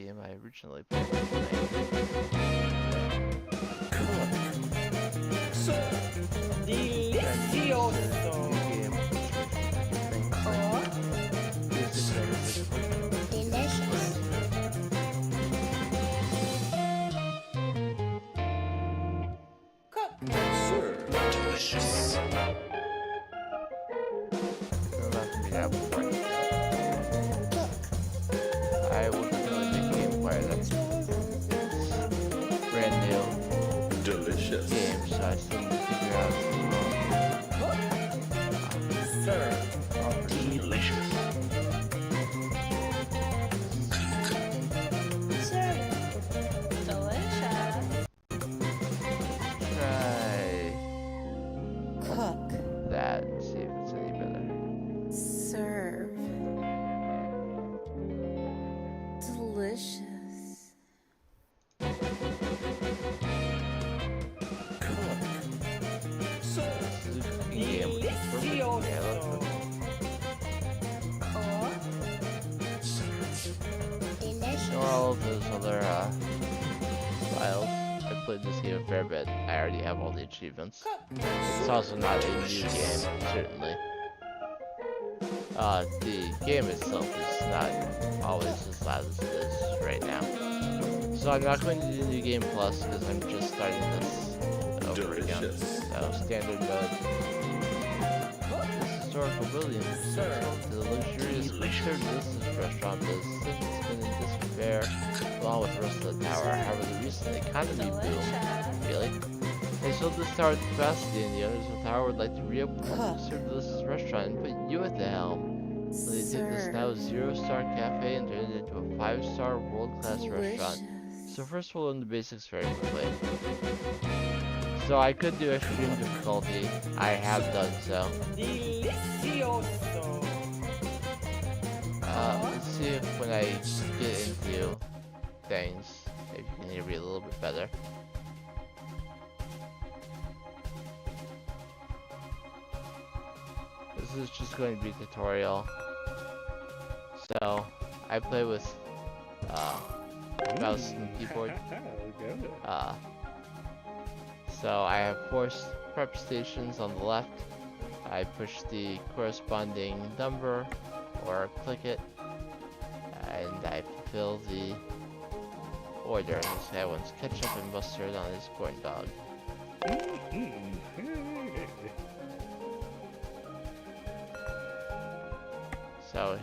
game I originally played. So delicioso. Delicious. Cook. Serve. Delicious. I wasn't really a big game player. That's brand new Delicious. game, so I still need to figure out Serve. Delicious. try Cook. that and see if it's any better. Serve. Delicious. Serve. This is a cooking game, which is perfect. Yeah, I love cooking. Delicious. Ignore all of those other files. I played this game a fair bit. I already have all the achievements. It's also not a new game, certainly. The game itself is not always as loud as it is right now. So I'm not going to do New Game Plus because I'm just starting this over again. Delicious. So standard mode. This historical building is the luxurious quick-serve restaurant that has since been in disrepair along with the rest of the tower. However, the recent economy boom, really? They sold this tower to capacity and the owners of the tower would like to reopen the quick-serve delicious restaurant and put you at the helm. So they take this now 0-star cafe and turn it into a 5-star world-class restaurant. So first we'll learn the basics very quickly. So I could do extreme difficulty. I have done so. Delicioso. Let's see if when I get into things, if you can hear me a little bit better. This is just going to be a tutorial. So I play with mouse and keyboard. So I have 4 prep stations on the left. I push the corresponding number or click it, and I fulfill the order. This guy wants ketchup and mustard on his corn dog. So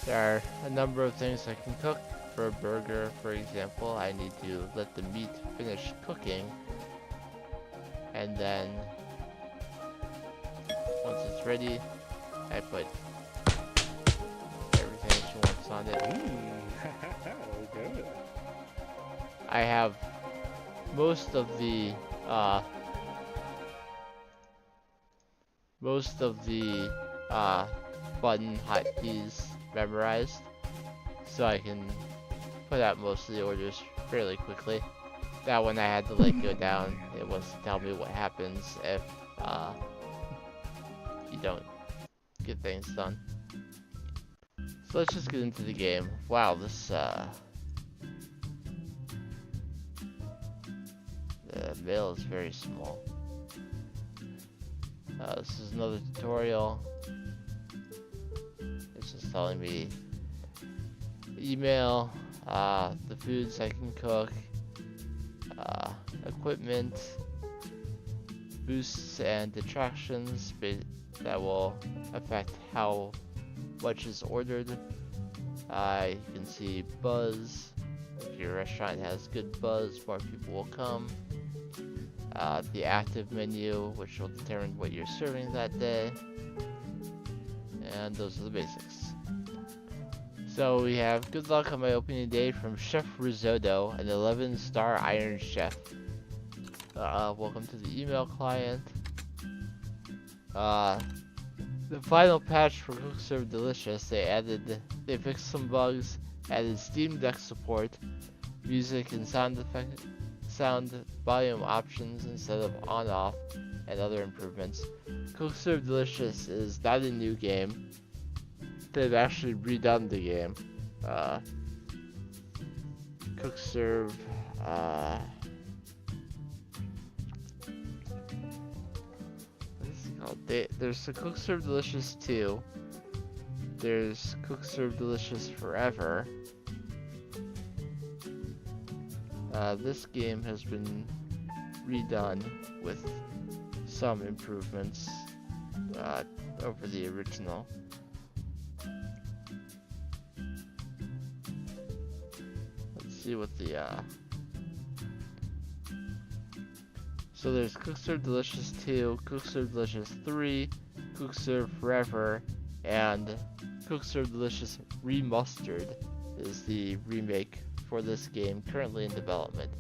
there are a number of things I can cook. For a burger, for example, I need to let the meat finish cooking, and then once it's ready, I put everything that she wants on it. I have most of the button hotkeys memorized, so I can put out most of the orders fairly quickly. That one I had to let go down. It wants to tell me what happens if you don't get things done. So let's just get into the game. Wow, this the mail is very small. This is another tutorial. It's just telling me email, the foods I can cook, equipment, boosts and detractions that will affect how much is ordered. You can see buzz. If your restaurant has good buzz, more people will come. The active menu, which will determine what you're serving that day. And those are the basics. So we have good luck on my opening day from Chef Risotto, an 11-star Iron Chef. Welcome to the email client. The final patch for CookServe Delicious, they fixed some bugs, added Steam Deck support, music and sound volume options instead of on-off, and other improvements. CookServe Delicious is not a new game. They've actually redone the game. quick serve. What is it called? There's the quick serve delicious 2. There's quick serve delicious forever. This game has been redone with some improvements over the original. Let's see what the so there's Quick Serve Delicious 2, Quick Serve Delicious 3, Quick Serve Forever, and Quick Serve Delicious Remastered is the remake for this game currently in development.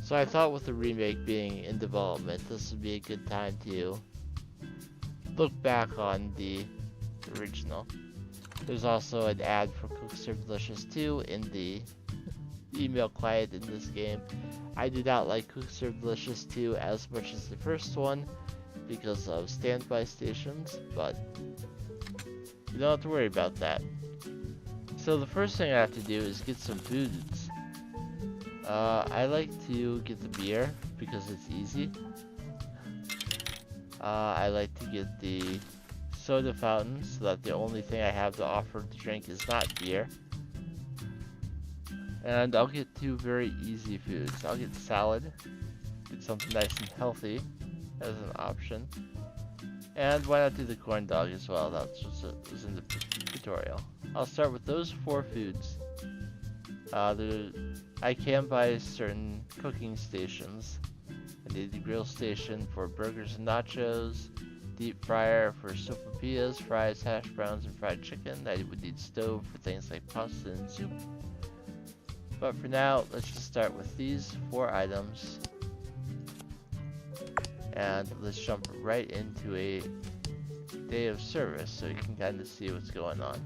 So I thought with the remake being in development, this would be a good time to look back on the original. There's also an ad for Quick Serve Delicious 2 in the email client in this game. I do not like Quick Serve Delicious 2 as much as the first one because of standby stations, but you don't have to worry about that. So the first thing I have to do is get some foods. I like to get the beer because it's easy. I like to get the soda fountain so that the only thing I have to offer to drink is not beer. And I'll get 2 very easy foods. I'll get salad, get something nice and healthy as an option. And why not do the corn dog as well? That's just was in the tutorial. I'll start with those 4 foods. I can buy certain cooking stations. I need the grill station for burgers and nachos, deep fryer for sopapillas, fries, hash browns, and fried chicken. I would need stove for things like pasta and soup. But for now, let's just start with these 4 items. And let's jump right into a day of service so you can kind of see what's going on.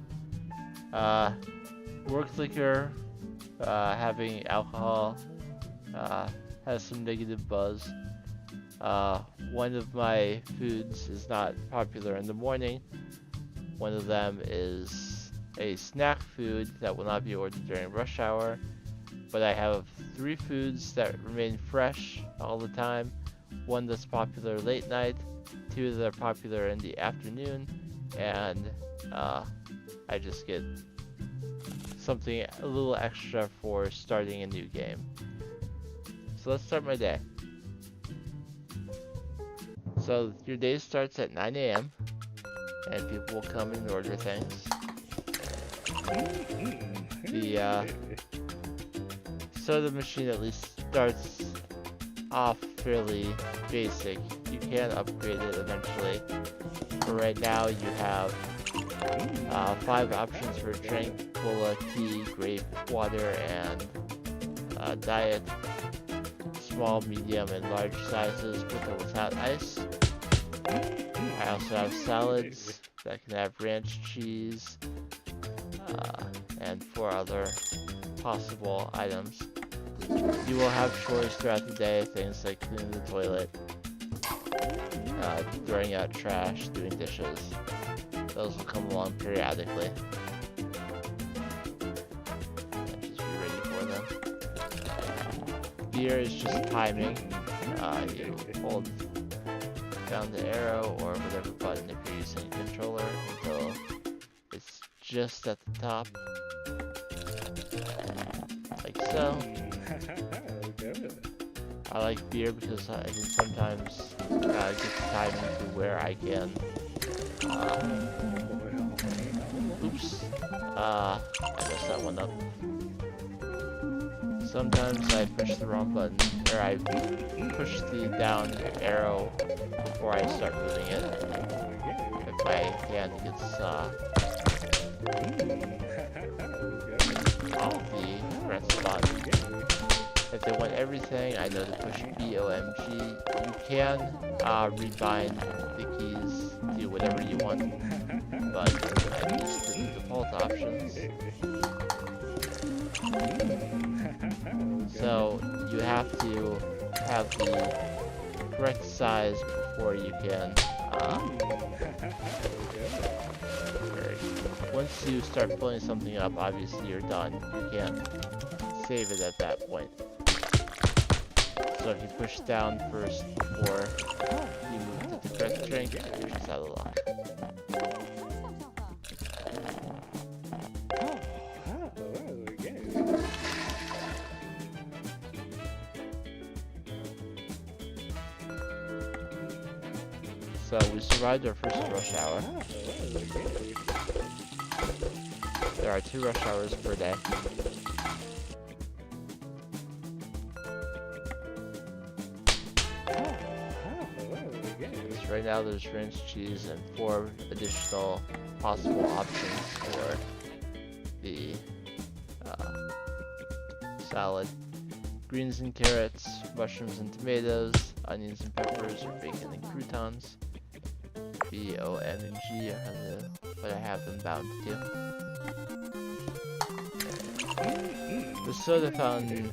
Work liquor, having alcohol, has some negative buzz. One of my foods is not popular in the morning. One of them is a snack food that will not be ordered during rush hour. But I have 3 foods that remain fresh all the time. 1 that's popular late night, 2 that are popular in the afternoon, and I just get something a little extra for starting a new game. So let's start my day. So your day starts at 9 AM and people will come and order things. The soda machine at least starts off fairly basic. You can upgrade it eventually. But right now you have 5 options for a drink: cola, tea, grape, water, and diet. Small, medium, and large sizes with or without ice. I also have salads that can have ranch cheese and 4 other possible items. You will have chores throughout the day, things like cleaning the toilet, throwing out trash, doing dishes. Those will come along periodically. And just be ready for them. Beer is just timing. You hold down the arrow or whatever button if you're using a controller until it's just at the top. Like so. I like beer because I can sometimes get the timing to where I can. Oops. I messed that one up. Sometimes I push the wrong button, or I push the down arrow before I start moving it. If my hand gets off the correct spot. If they want everything, I know to push BOMG. You can rebind the keys to whatever you want, but I use the default options. So you have to have the correct size before you can. Once you start filling something up, obviously you're done. You can't save it at that point. So if you push down first before you move to the correct drink, you're just out of luck. So we survived our first rush hour. There are 2 rush hours per day. So right now there's ranch cheese and 4 additional possible options for the salad. Greens and carrots, mushrooms and tomatoes, onions and peppers, or bacon and croutons. B, O, M, and G are what I have them bound to. The soda fountain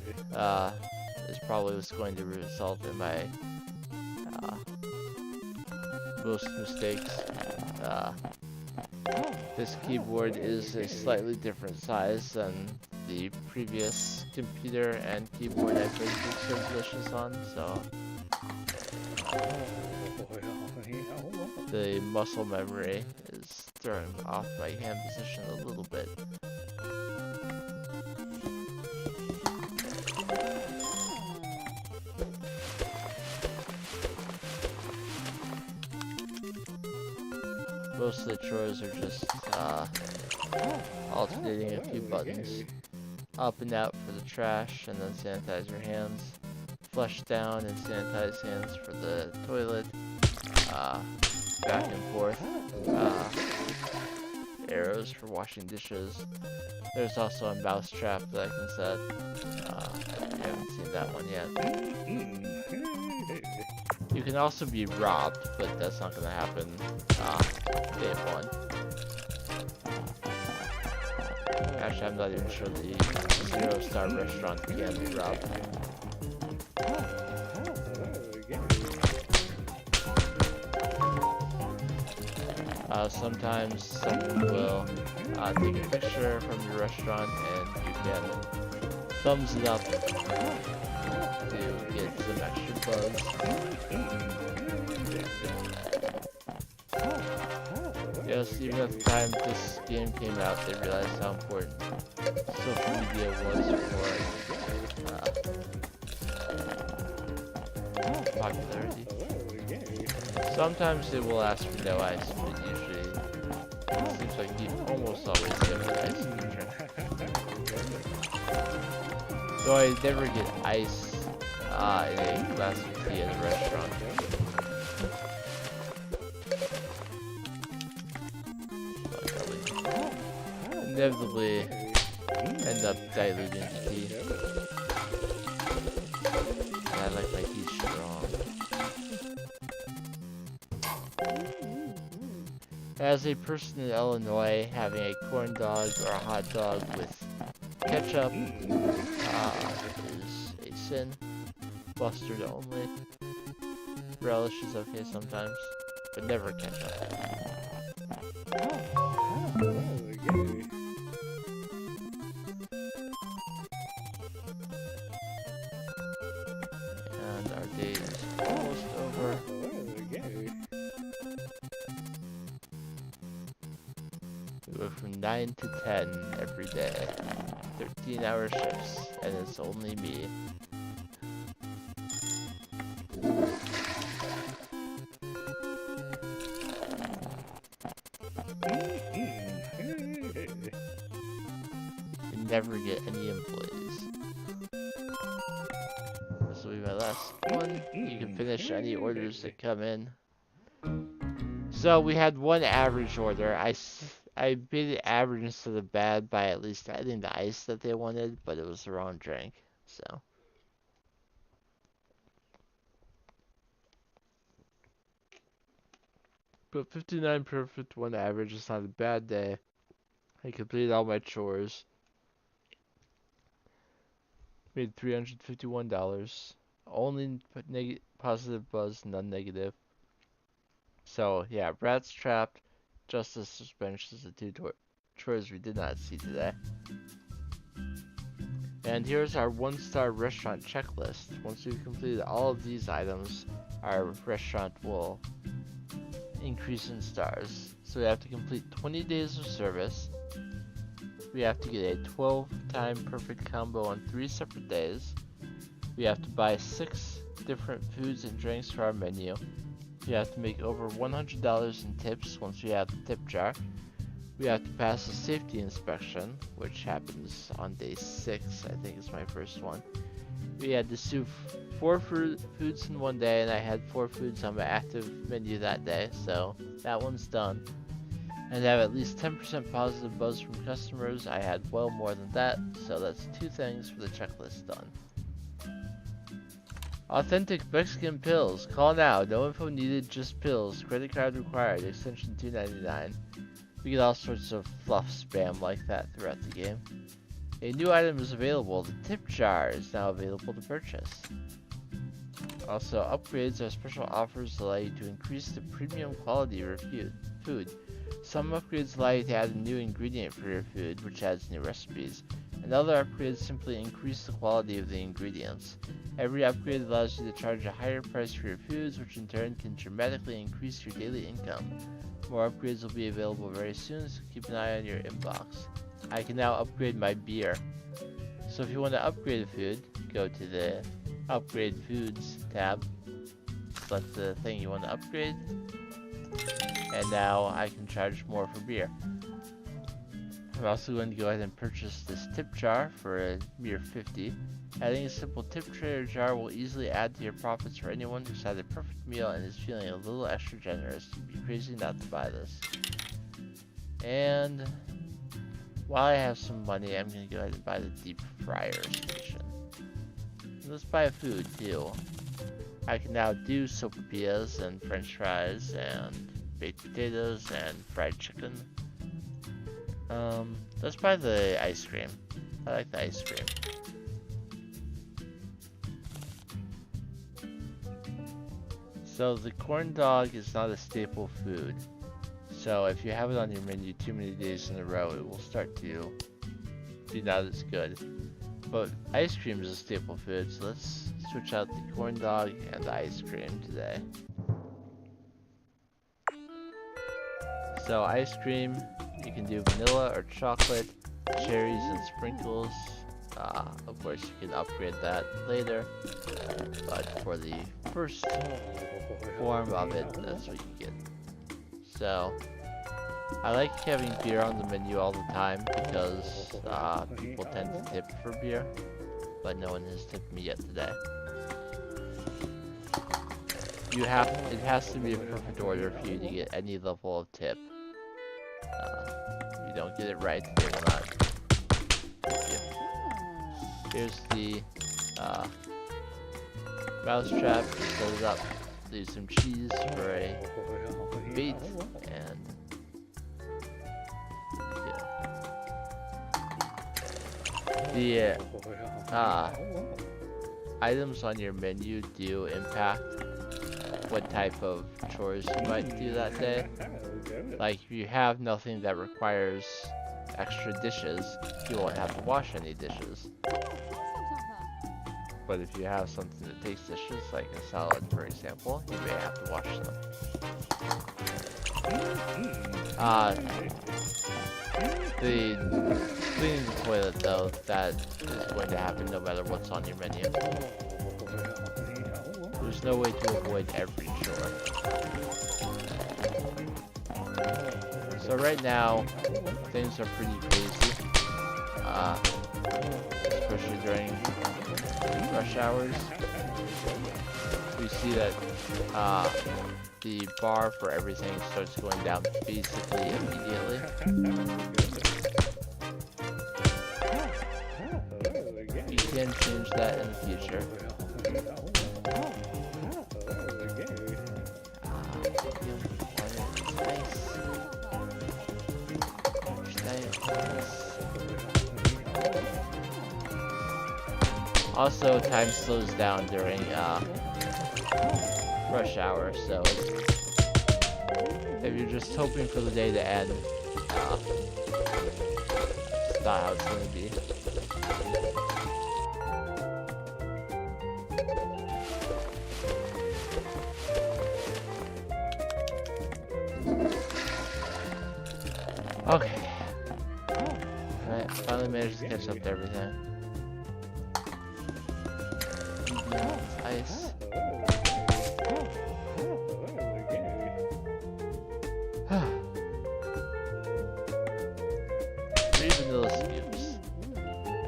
is probably what's going to result in my most mistakes. This keyboard is a slightly different size than the previous computer and keyboard I played Big Sur Delicious on, so the muscle memory is throwing off my hand position a little bit. Most of the chores are just alternating a few buttons. Up and out for the trash, and then sanitize your hands. Flush down and sanitize hands for the toilet. Back and forth. Arrows for washing dishes. There's also a mouse trap that I can set. I haven't seen that one yet. You can also be robbed, but that's not gonna happen day 1. Actually, I'm not even sure the 0-star restaurant can be robbed. Sometimes someone will take a picture from your restaurant and you can thumbs it up to get some extra buzz. Yes, even at the time this game came out, they realized how important social media was for popularity. Sometimes they will ask for no ice, but usually it seems like you almost always get ice in your drink. Though I never get ice in a classic tea at a restaurant. Inevitably end up diluting the tea. And I like my tea strong. As a person in Illinois, having a corn dog or a hot dog with ketchup is a sin. Mustard only. Relish is okay sometimes, but never ketchup. And our day is almost over. We go from 9 to 10 every day. 13-hour shifts, and it's only me. You never get any employees. This will be my last one. You can finish any orders that come in. So we had one average order. I made it average instead of bad by at least adding the ice that they wanted, but it was the wrong drink, so. But 59 perfect, 1 average is not a bad day. I completed all my chores. Made $351. Only positive buzz, none negative. So yeah, Rats Trapped, Justice Suspension is the 2 chores we did not see today. And here's our 1-star restaurant checklist. Once we've completed all of these items, our restaurant will increase in stars. So we have to complete 20 days of service. We have to get a 12-time perfect combo on 3 separate days. We have to buy 6 different foods and drinks for our menu. We have to make over $100 in tips once we have the tip jar. We have to pass a safety inspection, which happens on day 6, I think is my first one. We had to soup 4 foods in one day, and I had 4 foods on my active menu that day, so that one's done. And have at least 10% positive buzz from customers. I had well more than that, so that's 2 things for the checklist done. Authentic Mexican pills. Call now. No info needed, just pills. Credit card required. Extension $2.99. We get all sorts of fluff spam like that throughout the game. A new item is available. The tip jar is now available to purchase. Also, upgrades are special offers that allow you to increase the premium quality of your food. Some upgrades allow you to add a new ingredient for your food, which adds new recipes, and other upgrades simply increase the quality of the ingredients. Every upgrade allows you to charge a higher price for your foods, which in turn can dramatically increase your daily income. More upgrades will be available very soon, so keep an eye on your inbox. I can now upgrade my beer. So if you want to upgrade a food, go to the Upgrade Foods tab, select the thing you want to upgrade, and now I can charge more for beer. I'm also going to go ahead and purchase this tip jar for a mere $50. Adding a simple tip tray or jar will easily add to your profits for anyone who's had a perfect meal and is feeling a little extra generous. You'd be crazy not to buy this. And while I have some money, I'm going to go ahead and buy the deep fryer station. And let's buy food too. I can now do sopapillas and french fries and baked potatoes and fried chicken. Let's buy the ice cream. I like the ice cream. So the corn dog is not a staple food. So if you have it on your menu too many days in a row, it will start to be not as good. But ice cream is a staple food, so let's switch out the corn dog and the ice cream today. So ice cream, you can do vanilla or chocolate, cherries and sprinkles. Of course you can upgrade that later, but for the first form of it, that's what you get. So I like having beer on the menu all the time because people tend to tip for beer, but no one has tipped me yet today. It has to be a perfect order for you to get any level of tip. If you don't get it right, they will not tip you. Here's the mousetrap. Set it up. Leave some cheese for a bait, and the items on your menu do impact what type of chores you might do that day. Like if you have nothing that requires extra dishes, you won't have to wash any dishes. But if you have something that takes dishes, like a salad for example, you may have to wash them. The cleaning the toilet though, that is going to happen no matter what's on your menu. There's no way to avoid every chore. So right now, things are pretty crazy, especially during rush hours. We see that the bar for everything starts going down basically immediately. You can change that in the future. Also, time slows down during rush hour, so if you're just hoping for the day to end, it's not how it's gonna be. Okay. Alright, finally managed to catch up to everything. Ice. Three vanilla scoops.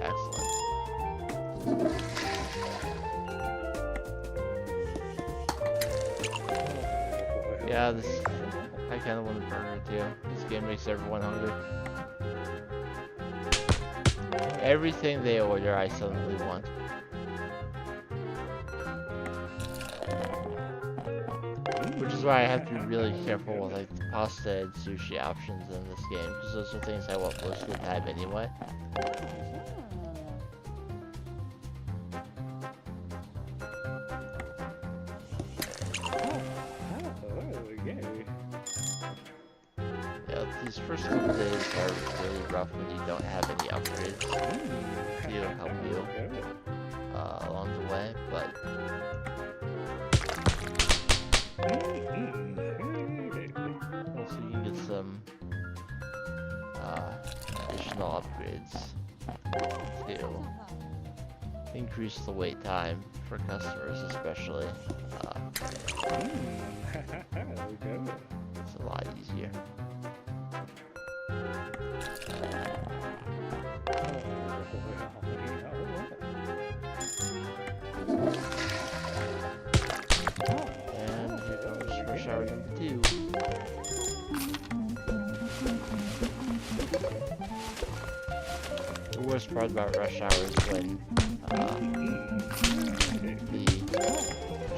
Excellent. Yeah, this. I kind of want a burger too. This game makes everyone hungry. Everything they order, I suddenly want. Which is why I have to be really careful with like the pasta and sushi options in this game, because those are things I want most of the time anyway. Yeah, these first couple days are really rough when you don't have any upgrades to help you along the way, but also you can get some additional upgrades to increase the wait time for customers, especially. It's a lot easier. And here comes rush hour number 2. The worst part about rush hour is when the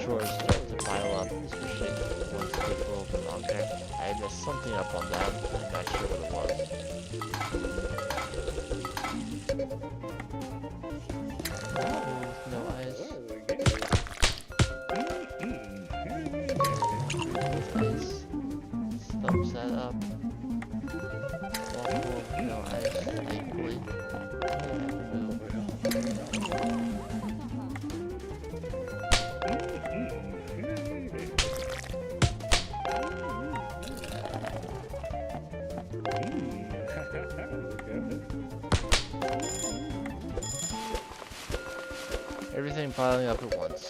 chores start to pile up, especially once they take a little bit longer. I messed something up on that. I'm not sure what it was. No ice. Ice. Stumps that up. Waffle, no ice, thankfully. Everything piling up at once.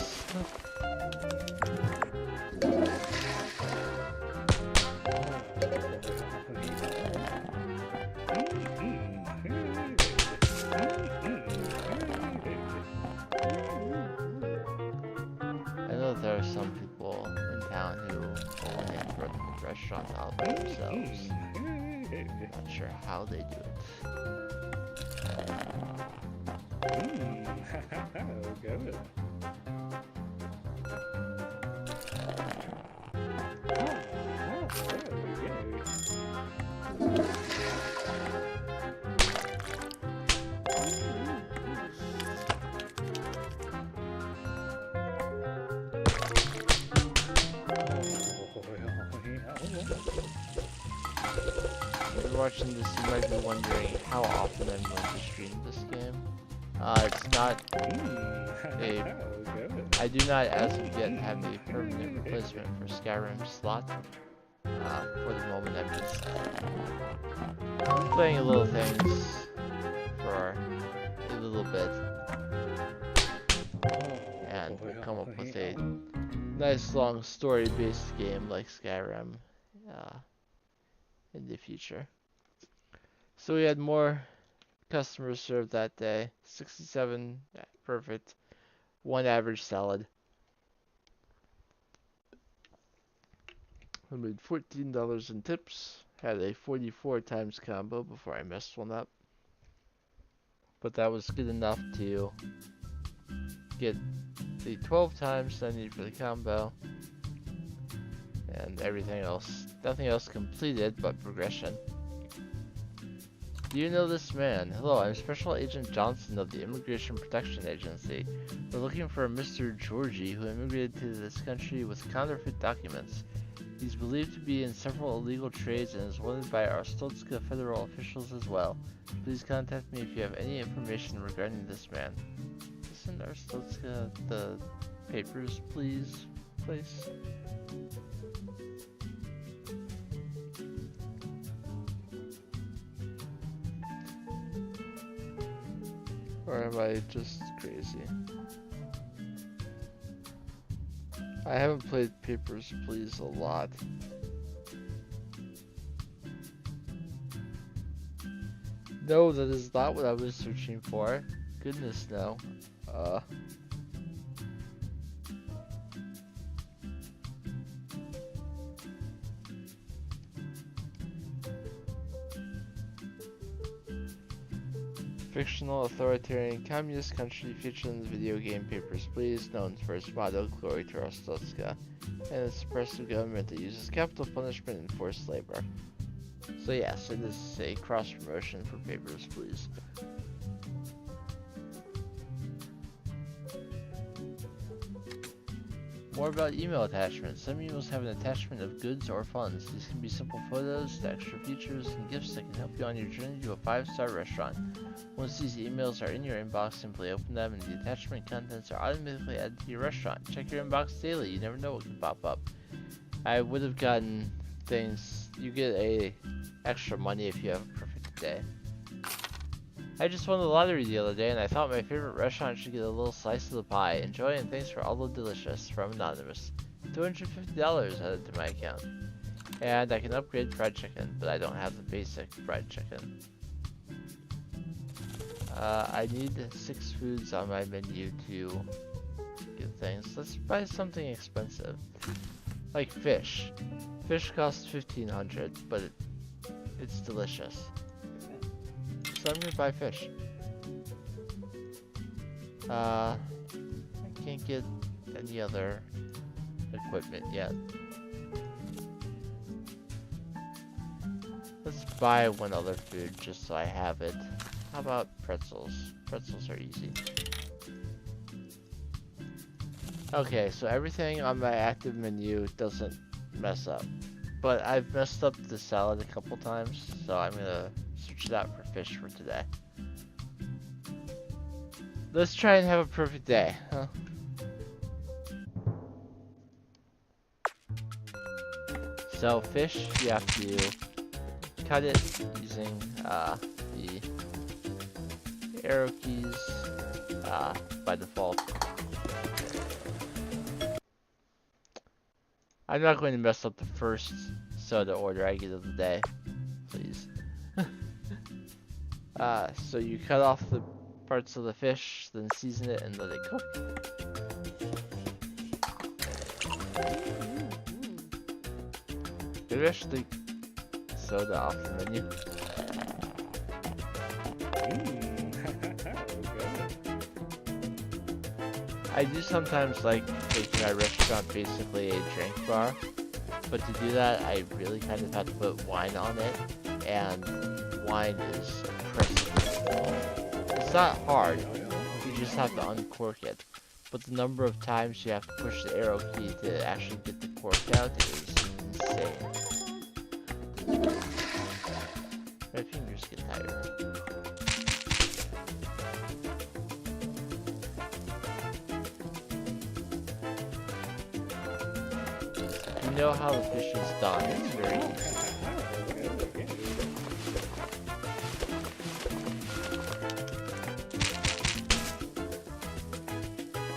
I know there are some people in town who only run the restaurant out by themselves. Not sure how they do it. Good. If you're watching this, you might be wondering how often I'm going to stream this game. It's not a... I do not, as of yet, have a permanent replacement for Skyrim slot. For the moment, I'm just playing little things for a little bit. And we'll come up with a nice long story-based game like Skyrim in the future. So we had more customers served that day. 67, perfect. 1 average salad. I made $14 in tips. Had a 44 times combo before I messed one up. But that was good enough to get the 12 times I needed for the combo. And everything else. Nothing else completed but progression. Do you know this man? Hello, I'm Special Agent Johnson of the Immigration Protection Agency. We're looking for a Mr. Georgie who immigrated to this country with counterfeit documents. He's believed to be in several illegal trades and is wanted by our Stolska federal officials as well. Please contact me if you have any information regarding this man. Isn't our Stolska the papers, please? Place? Or am I just crazy? I haven't played Papers, Please a lot. No, that is not what I was searching for. Goodness, no. Fictional authoritarian communist country featured in the video game Papers, Please, known for its motto, Glory to Rostotska, and its oppressive government that uses capital punishment and forced labor. So yes, it is a cross-promotion for Papers, Please. More about email attachments. Some emails have an attachment of goods or funds. These can be simple photos, to extra features, and gifts that can help you on your journey to a 5-star restaurant. Once these emails are in your inbox, simply open them and the attachment contents are automatically added to your restaurant. Check your inbox daily, you never know what can pop up. I would have gotten things, you get extra money if you have a perfect day. I just won the lottery the other day and I thought my favorite restaurant should get a little slice of the pie. Enjoy and thanks for all the delicious. From Anonymous. $250 added to my account. And I can upgrade fried chicken, but I don't have the basic fried chicken. I need 6 foods on my menu to get things. Let's buy something expensive. Like fish. Fish costs $1,500, but it's delicious. So I'm gonna buy fish. I can't get any other equipment yet. Let's buy one other food just so I have it. How about pretzels? Pretzels are easy. Okay, so everything on my active menu doesn't mess up. But I've messed up the salad a couple times, so I'm gonna switch that for fish for today. Let's try and have a perfect day, huh? So fish, you have to cut it using the arrow keys by default. I'm not going to mess up the first soda order I get of the day, please. So you cut off the parts of the fish, then season it and let it cook. Finish the soda off the menu. I do sometimes like making my restaurant basically a drink bar, but to do that I really kind of have to put wine on it, and wine is oppressively small. It's not hard, you just have to uncork it, but the number of times you have to push the arrow key to actually get the cork out is insane. My fingers get tired. You know how the fish is done, it's very easy.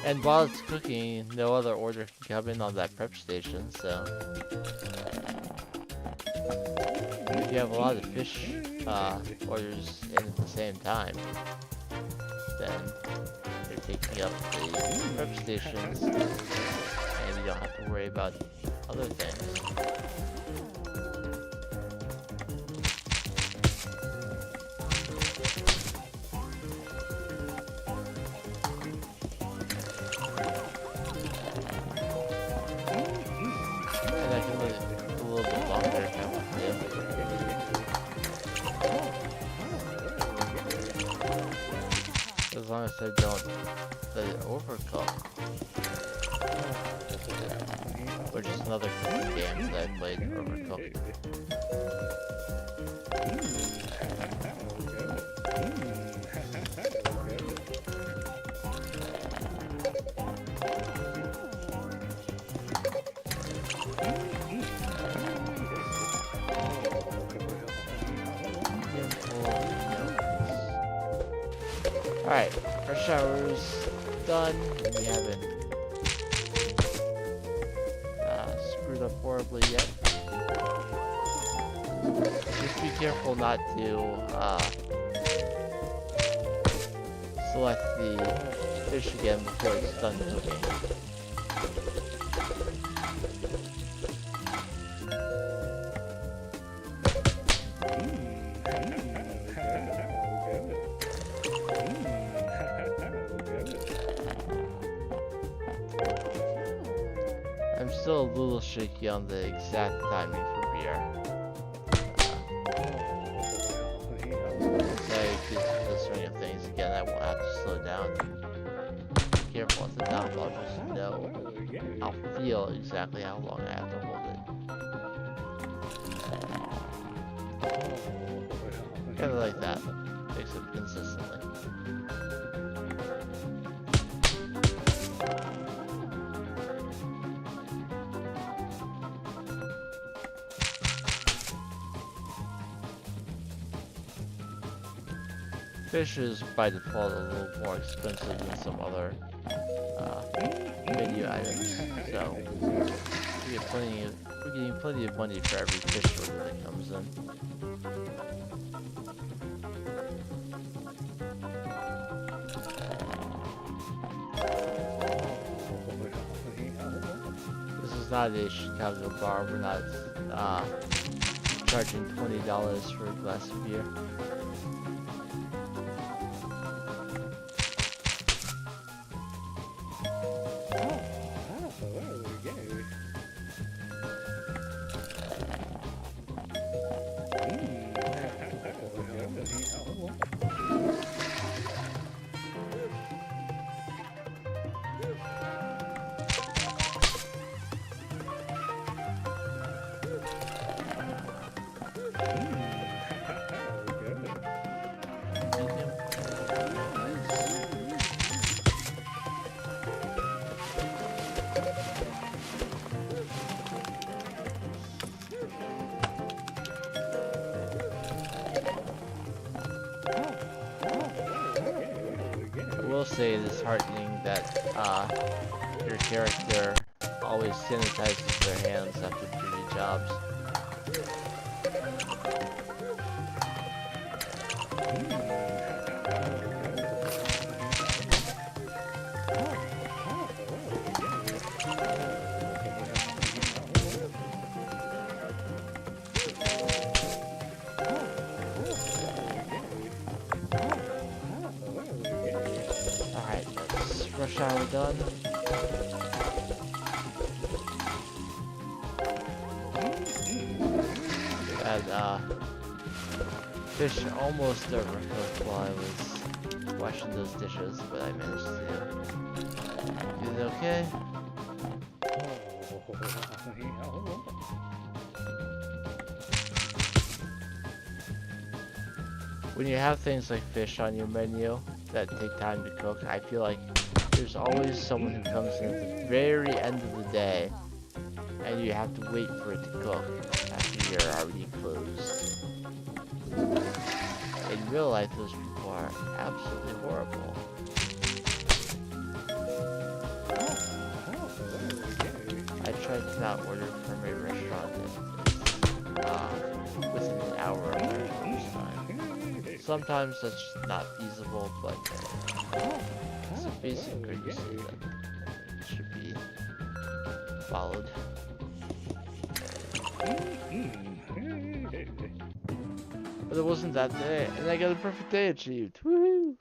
And while it's cooking, no other order can come in on that prep station, so if you have a lot of fish orders in at the same time, then they're taking up the prep stations, and you don't have to worry about other things. And I can let it cook a little bit longer if I want to. As long as I don't let it overcook. Which is another cooking game that I played, Overcooked. Alright, rush hour's done, and we haven't screwed up horribly yet. Just be careful not to select the fish again before it's done cooking. I'm still a little shaky on the exact timing for beer. Once I get to the swing of things again, I won't have to slow down. Be careful at the top, I'll just know. I'll feel exactly how long I have to hold it. Kinda like that, except consistently. Fish is by default a little more expensive than some other menu items, so we're getting plenty of money for every fish order that comes in. This is not a Chicago bar. We're not charging $20 for a glass of beer. I will say it is heartening that your character always sanitizes their hands after dirty jobs. Alright, that's rush hour done. Had fish almost overcooked while I was washing those dishes, but I managed to do it okay. When you have things like fish on your menu that take time to cook, I feel like there's always someone who comes in at the very end of the day and you have to wait for it to cook after you're already closed. In real life, those people are absolutely horrible. I try to not order from a restaurant that is within an hour of their close time. Sometimes that's just not feasible, but it's a basic courtesy that should be followed. But it wasn't that day, and I got a perfect day achieved. Woohoo!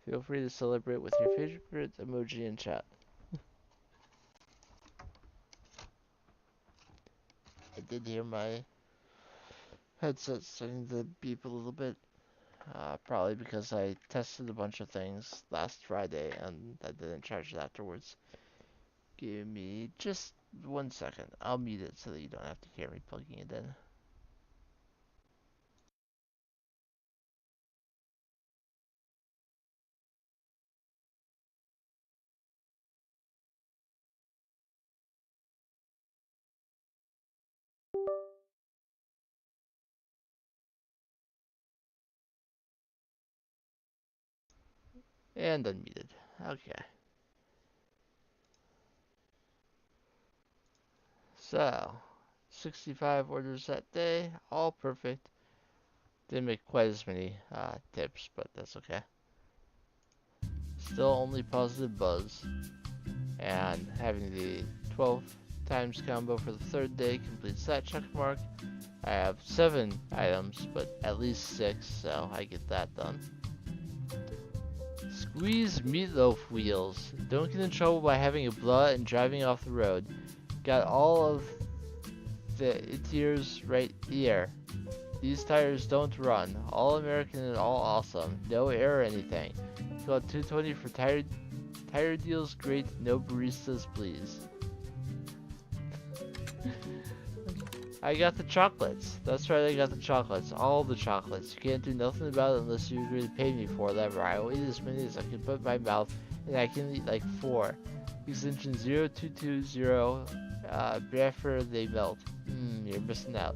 Feel free to celebrate with your favorite emoji in chat. I did hear my headset starting to beep a little bit. Probably because I tested a bunch of things last Friday and I didn't charge it afterwards. Give me just 1 second. I'll mute it so that you don't have to hear me plugging it in. And unmuted. Okay. So, 65 orders that day, all perfect. Didn't make quite as many tips, but that's okay. Still only positive buzz. And having the 12 times combo for the third day completes that check mark. I have 7 items, but at least 6, so I get that done. Squeeze meatloaf wheels. Don't get in trouble by having a blah and driving off the road. Got all of the interiors right here. These tires don't run. All American and all awesome. No air or anything. Call $220 for tire deals. Great. No baristas, please. I got the chocolates. That's right, I got the chocolates. All the chocolates. You can't do nothing about it unless you agree to pay me for whatever. I will eat as many as I can put in my mouth, and I can eat like 4. Extension 0220. Before they melt. You're missing out.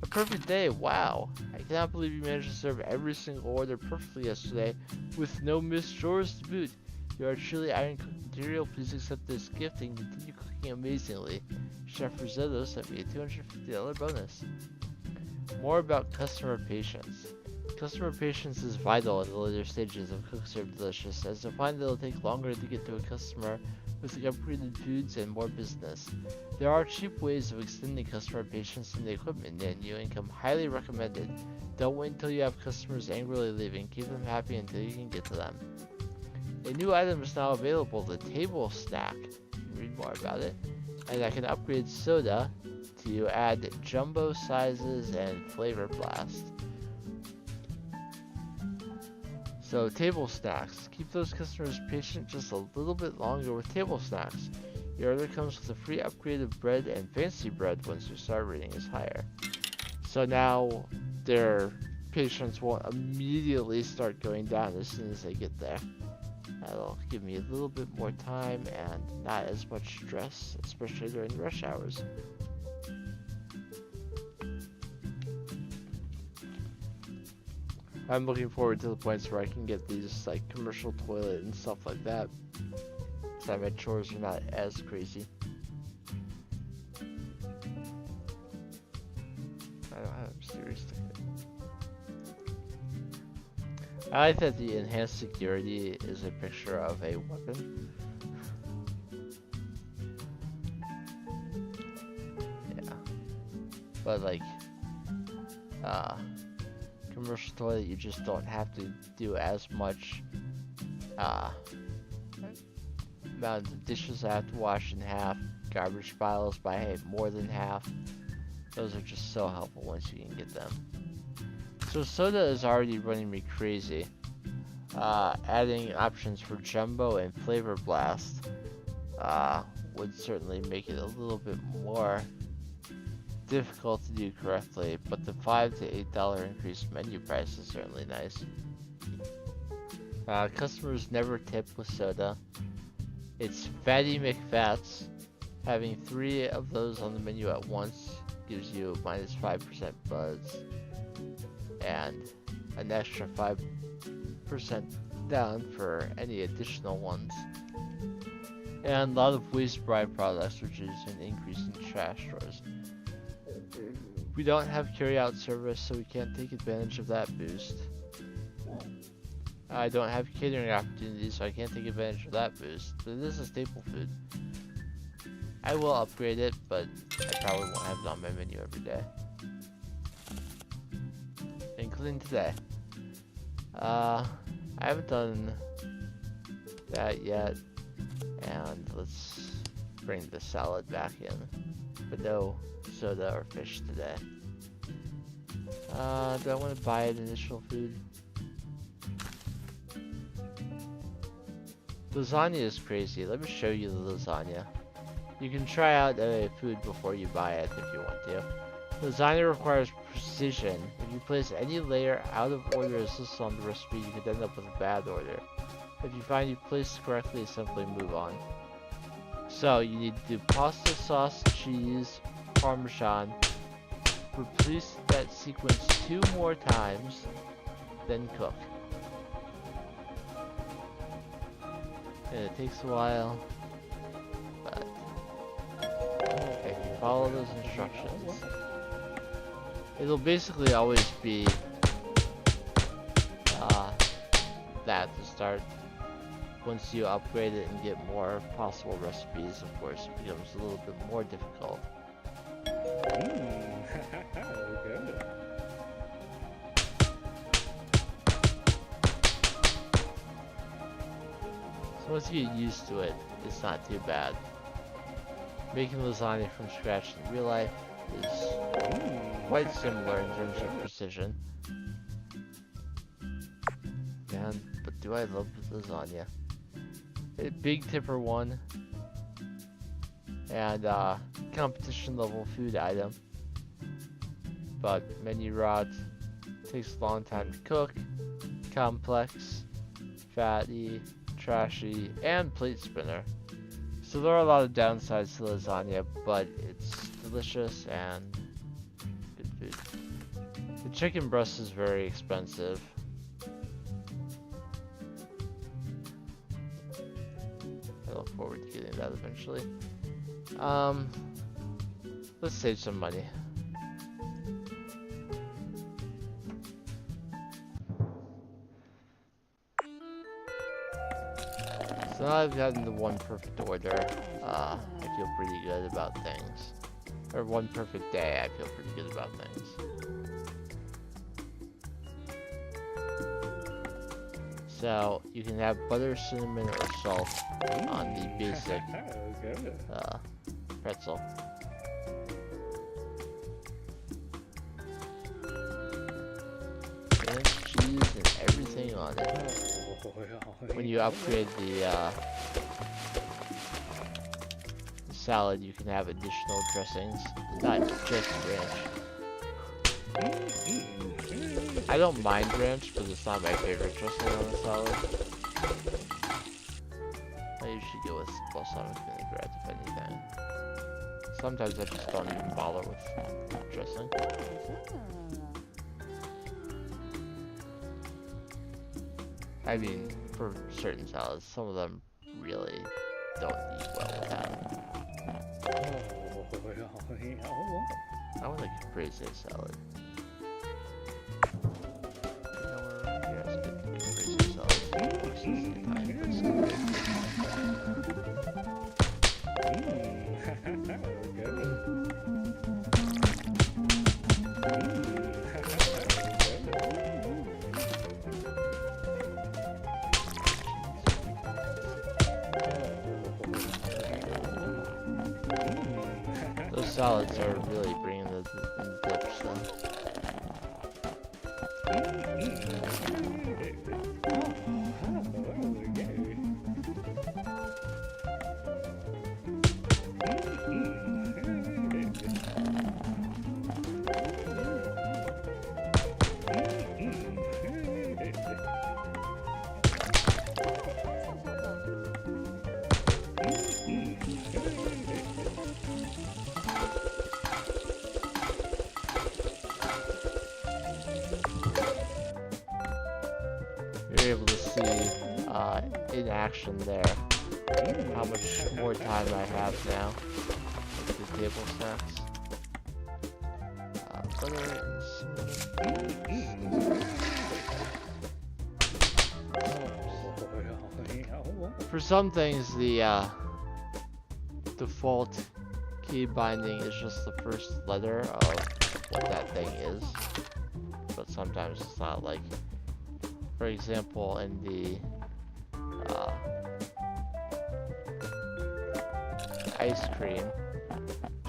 A perfect day. Wow. I cannot believe you managed to serve every single order perfectly yesterday with no missed drawers to boot. You are truly iron cooked material. Please accept this gift and continue cooking amazingly. Chef Risotto sent me a $250 bonus. More about customer patience. Customer patience is vital in the later stages of Cook Serve Delicious, as you'll find that it'll take longer to get to a customer with the upgraded foods and more business. There are cheap ways of extending customer patience in the equipment menu and come highly recommended. Don't wait until you have customers angrily leaving. Keep them happy until you can get to them. A new item is now available, the Table Snack. You can read more about it. And I can upgrade soda to add jumbo sizes and flavor blast. So table snacks. Keep those customers patient just a little bit longer with table snacks. Your order comes with a free upgrade of bread and fancy bread once your star rating is higher. So now their patience won't immediately start going down as soon as they get there. That'll give me a little bit more time and not as much stress, especially during rush hours. I'm looking forward to the points where I can get these like commercial toilet and stuff like that. So my chores are not as crazy. I don't have serious ticket. I like that the enhanced security is a picture of a weapon. Yeah. But like, commercial toilet, you just don't have to do as much amount of dishes I have to wash in half, garbage piles by more than half. Those are just so helpful once you can get them. So soda is already running me crazy. Adding options for jumbo and flavor blast would certainly make it a little bit more difficult to do correctly, but the $5 to $8 increased menu price is certainly nice. Customers never tip with soda. It's Fatty McFats. Having 3 of those on the menu at once gives you minus 5% buzz and an extra 5% down for any additional ones. And a lot of waste byproducts, which is an increase in trash stores. We don't have carry-out service, so we can't take advantage of that boost. I don't have catering opportunities, so I can't take advantage of that boost. But it is a staple food. I will upgrade it, but I probably won't have it on my menu every day. Including today. I haven't done that yet. And let's bring the salad back in. But no soda or fish today. Do I want to buy an initial food? Lasagna is crazy. Let me show you the lasagna. You can try out a food before you buy it if you want to. Lasagna requires precision. If you place any layer out of order as listed on the recipe, you could end up with a bad order. If you find you've placed correctly, simply move on. So you need to do pasta sauce, cheese, Parmesan. Repeat that sequence 2 more times, then cook. and it takes a while, but if you follow those instructions, it'll basically always be that to start. Once you upgrade it and get more possible recipes, of course, it becomes a little bit more difficult. Good. So once you get used to it, it's not too bad. Making lasagna from scratch in real life is quite similar in terms of precision. Man, but do I love lasagna. A Big Tipper 1 and competition level food item, but menu rot, takes a long time to cook, complex, fatty, trashy, and plate spinner. So there are a lot of downsides to lasagna, but it's delicious and good food. The chicken breast is very expensive. I look forward to getting that eventually. Let's save some money. So now I've gotten the one perfect order, I feel pretty good about things. Or one perfect day, I feel pretty good about things. So you can have butter, cinnamon, or salt on the basic Good. pretzel. And cheese and everything on it. When you upgrade the salad, you can have additional dressings, not just ranch. I don't mind ranch, but it's not my favorite dressing on a salad. I usually go with balsamic vinaigrette, if anything. Sometimes I just don't even bother with dressing. I mean, for certain salads, some of them really don't eat well without. I want a caprese salad. You know where you guys get the caprese salad? Looks like Italian Those salads are really bringing the dips though. You're able to see in action there how much more time I have now with the table snacks. Butter and cinnamon. For some things, the default key binding is just the first letter of what that thing is, but sometimes it's not. Like, for example, in the ice cream,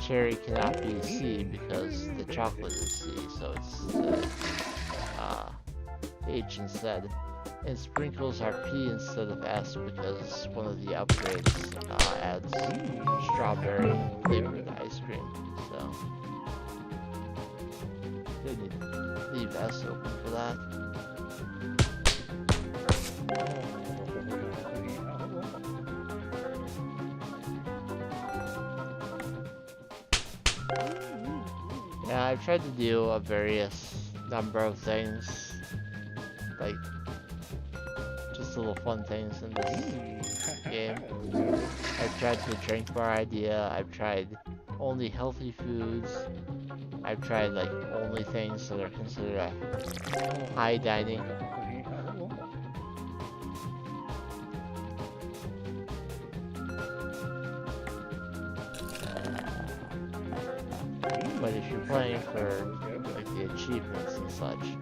cherry cannot be C because the chocolate is C, so it's H instead. And sprinkles are P instead of S because one of the upgrades adds strawberry flavored ice cream. So they need to leave S open for that. Yeah, I've tried to do a various number of things, like just a little fun things in this game. Okay. I've tried the drink bar idea. I've tried only healthy foods. I've tried like only things that are considered high dining. But if you're playing for like the achievements and such, you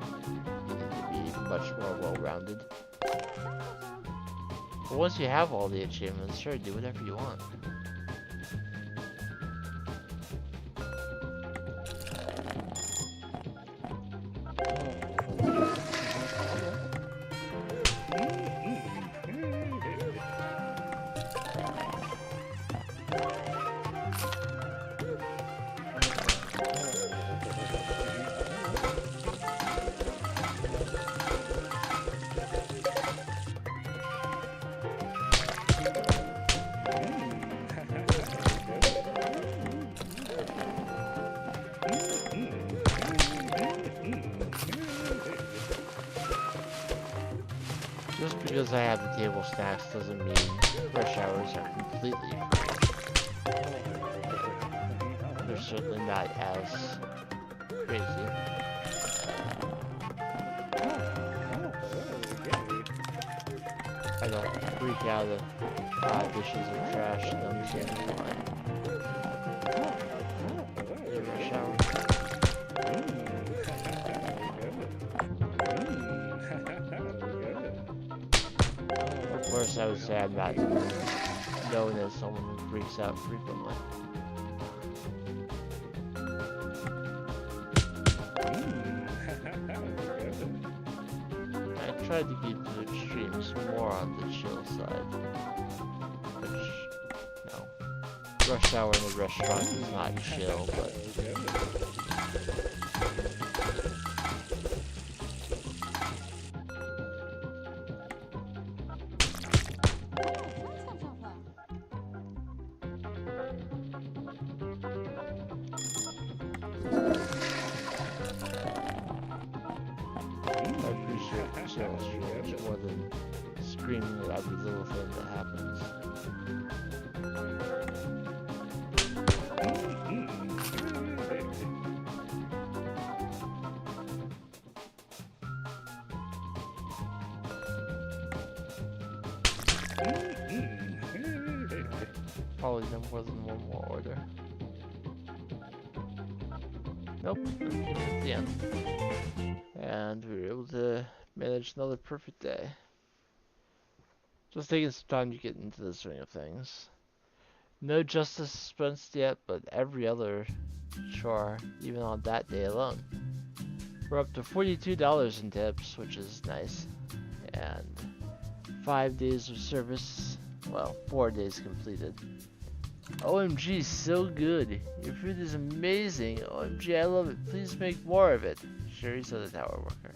need to be much more well-rounded. But once you have all the achievements, sure, do whatever you want. Just because I have the table snacks doesn't mean rush hours are completely free. They're certainly not as crazy. I don't freak out if 5 dishes are trash and understand why. The rush hour. Of course, I would say I'm not known as someone who freaks out frequently. I tried to keep the extremes more on the chill side. Which, no. Rush hour in a restaurant is not chill, but... I appreciate the chill streams more than screaming at every little thing that happens. Probably no more than one more order. Nope, at the end. And we were able to manage another perfect day. Just taking some time to get into the swing of things. No justice dispensed yet, but every other chore, even on that day alone. We're up to $42 in tips, which is nice. And 5 days of service, well, 4 days completed. OMG, so good. Your food is amazing. OMG, I love it. Please make more of it. Sherry said the tower worker.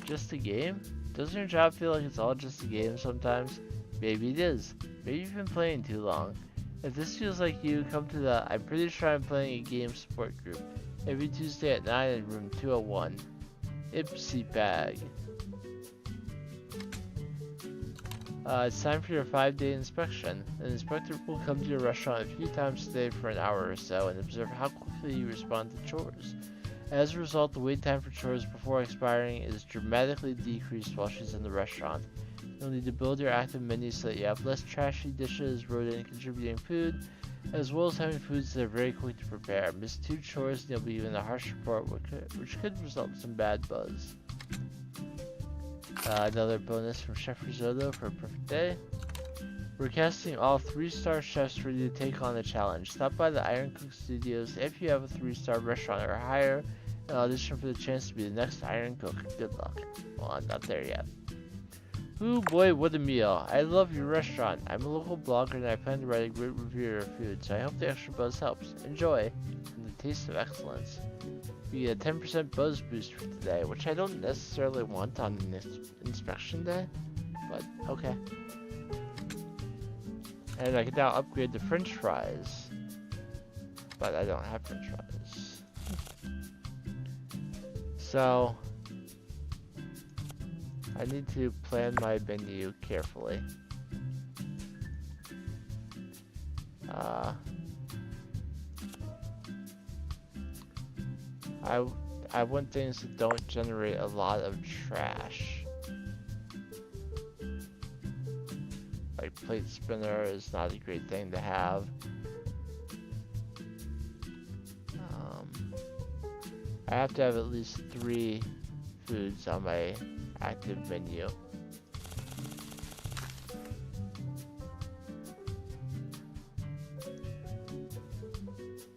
Just a game? Doesn't your job feel like it's all just a game sometimes? Maybe it is. Maybe you've been playing too long. If this feels like you, come to the I'm pretty sure I'm playing a game support group. Every Tuesday at 9 in room 201. Ipsy bag. It's time for your 5-day inspection. An inspector will come to your restaurant a few times a day for an hour or so and observe how quickly you respond to chores. As a result, the wait time for chores before expiring is dramatically decreased while she's in the restaurant. You'll need to build your active menu so that you have less trashy dishes, rodent contributing food, as well as having foods that are very quick to prepare. Miss 2 chores and you'll be given a harsh report which could result in some bad buzz. Another bonus from Chef Risotto for a perfect day. We're casting all 3-star chefs ready to take on the challenge. Stop by the Iron Cook Studios if you have a 3-star restaurant or higher and audition for the chance to be the next Iron Cook. Good luck. Well, I'm not there yet. Ooh boy, what a meal. I love your restaurant. I'm a local blogger and I plan to write a great review of your food, so I hope the extra buzz helps. Enjoy. And the taste of excellence. We get a 10% buzz boost for today, which I don't necessarily want on an inspection day, but okay. And I can now upgrade to French fries, but I don't have French fries. I need to plan my menu carefully. I want things that don't generate a lot of trash. Like plate spinner is not a great thing to have. I have to have at least 3 foods on my active menu.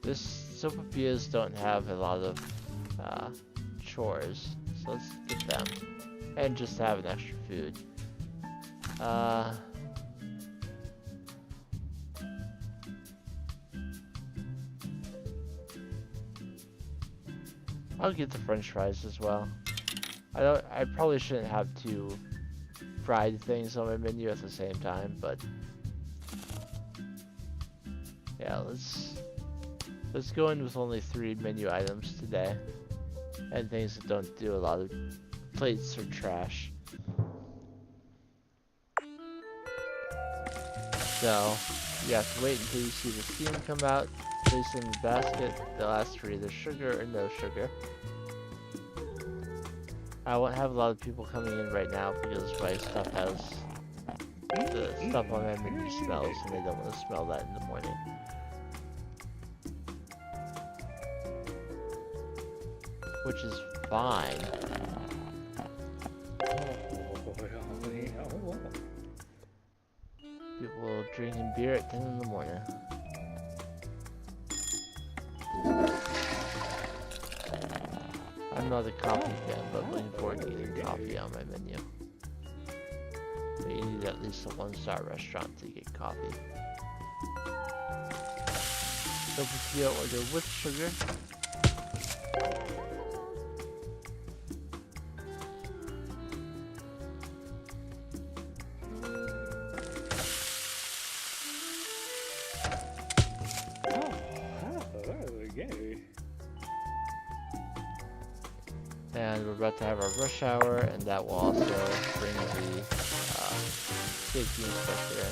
Sopapillas don't have a lot of chores, so let's get them. And just have an extra food. I'll get the french fries as well. I probably shouldn't have 2 fried things on my menu at the same time, but yeah, let's go in with only 3 menu items today, and things that don't do a lot of plates or trash. So you have to wait until you see the steam come out, place in the basket. They'll ask for either sugar or no sugar. I won't have a lot of people coming in right now because my stuff has the stuff on my menu smells, and they don't want to smell that in the morning. Which is fine. People drinking beer at 10 in the morning. I'm not a coffee fan, but looking forward to eating coffee on my menu. But you need at least a 1-star restaurant to get coffee. Sopapilla order with sugar. And we're about to have our rush hour, and that will also bring the safety inspector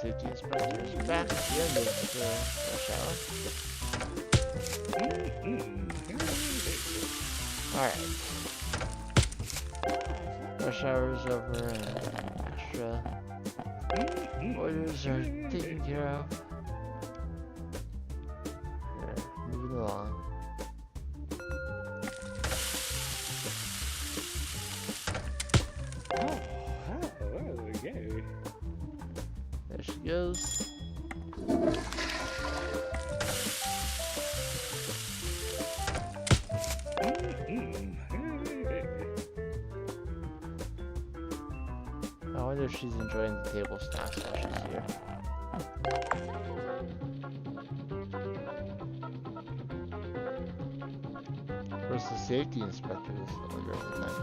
safety inspector is back at the end of the rush hour. Alright. Rush hour is over and extra orders are taken care of. Alright, moving along. There she goes. I wonder if she's enjoying the table snacks while she's here. Where's the safety inspector this order of the night?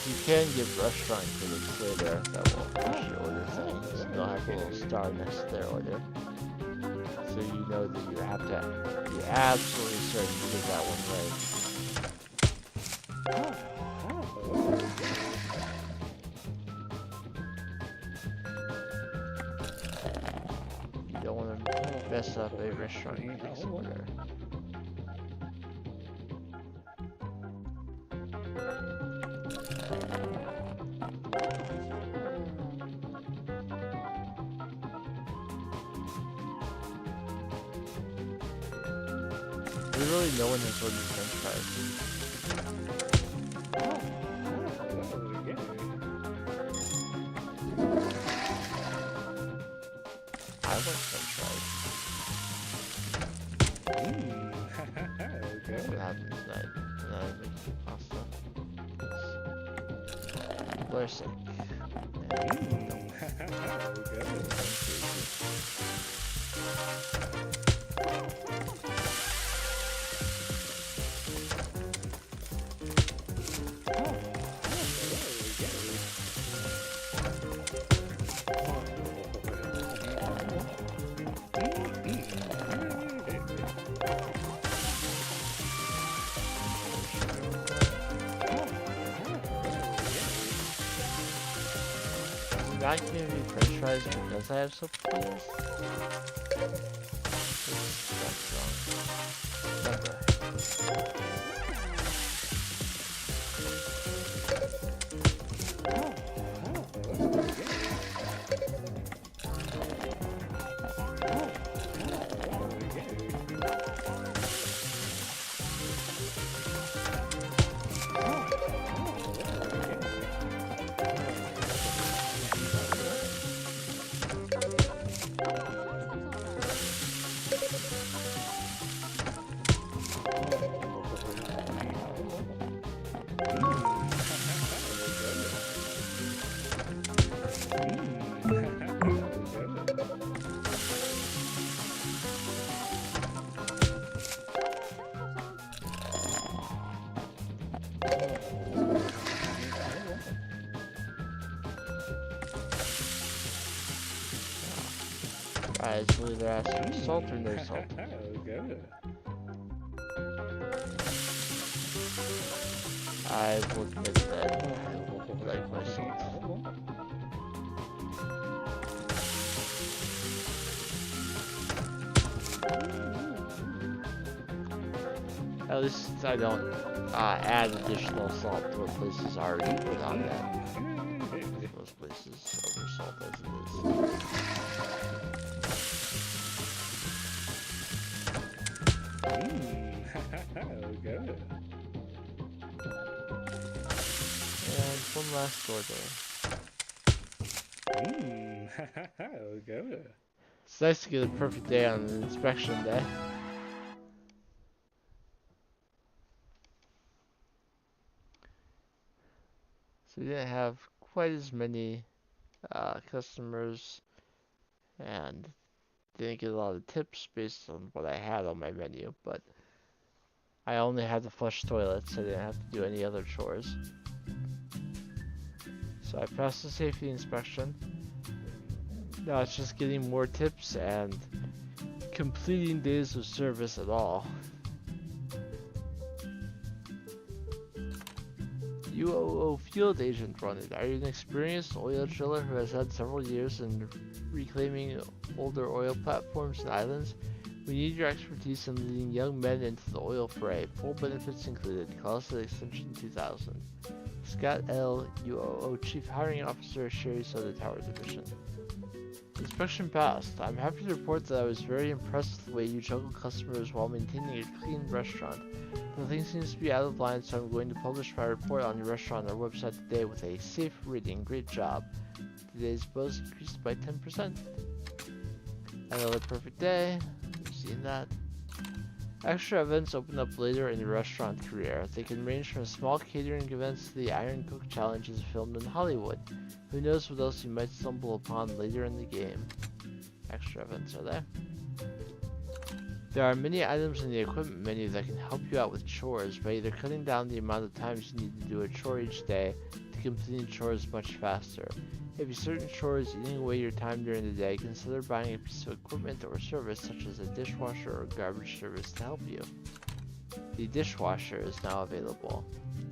You can get restaurant critics later that will push your order things. They'll have a little star next to their order, so you know that you have to be absolutely certain to get that one right. You don't want to mess up a restaurant critic's order. Literally no one has ordered french fries. I want french fries. Okay. What happened tonight? And I make pasta. People are sick. Not giving me french fries because I have soapy. That's wrong. Remember. Alright, so either asking salt or no salt. I will admit that I like my salt. At least I don't add additional salt to what places already put on that. Most places over salt as it is. And one last order. It's nice to get a perfect day on an inspection day. So we didn't have quite as many customers and didn't get a lot of tips based on what I had on my menu, but I only had to flush toilets, so I didn't have to do any other chores. So I passed the safety inspection. Now it's just getting more tips and completing days of service at all. UOO Field Agent running. Are you an experienced oil driller who has had several years in reclaiming older oil platforms and islands? We need your expertise in leading young men into the oil fray. Full benefits included. Call us at extension 2000. Scott L. UOO Chief Hiring Officer, Sherry Soda Tower Division. Inspection passed. I'm happy to report that I was very impressed with the way you juggle customers while maintaining a clean restaurant. Nothing seems to be out of line, so I'm going to publish my report on your restaurant on our website today with a safe rating. Great job. Today's bonus increased by 10%. Another perfect day. You've seen that. Extra events open up later in your restaurant career. They can range from small catering events to the Iron Cook challenges filmed in Hollywood. Who knows what else you might stumble upon later in the game. Extra events are there. There are many items in the equipment menu that can help you out with chores by either cutting down the amount of times you need to do a chore each day to completing chores much faster. If certain chores eating away your time during the day, consider buying a piece of equipment or service such as a dishwasher or garbage service to help you. The dishwasher is now available.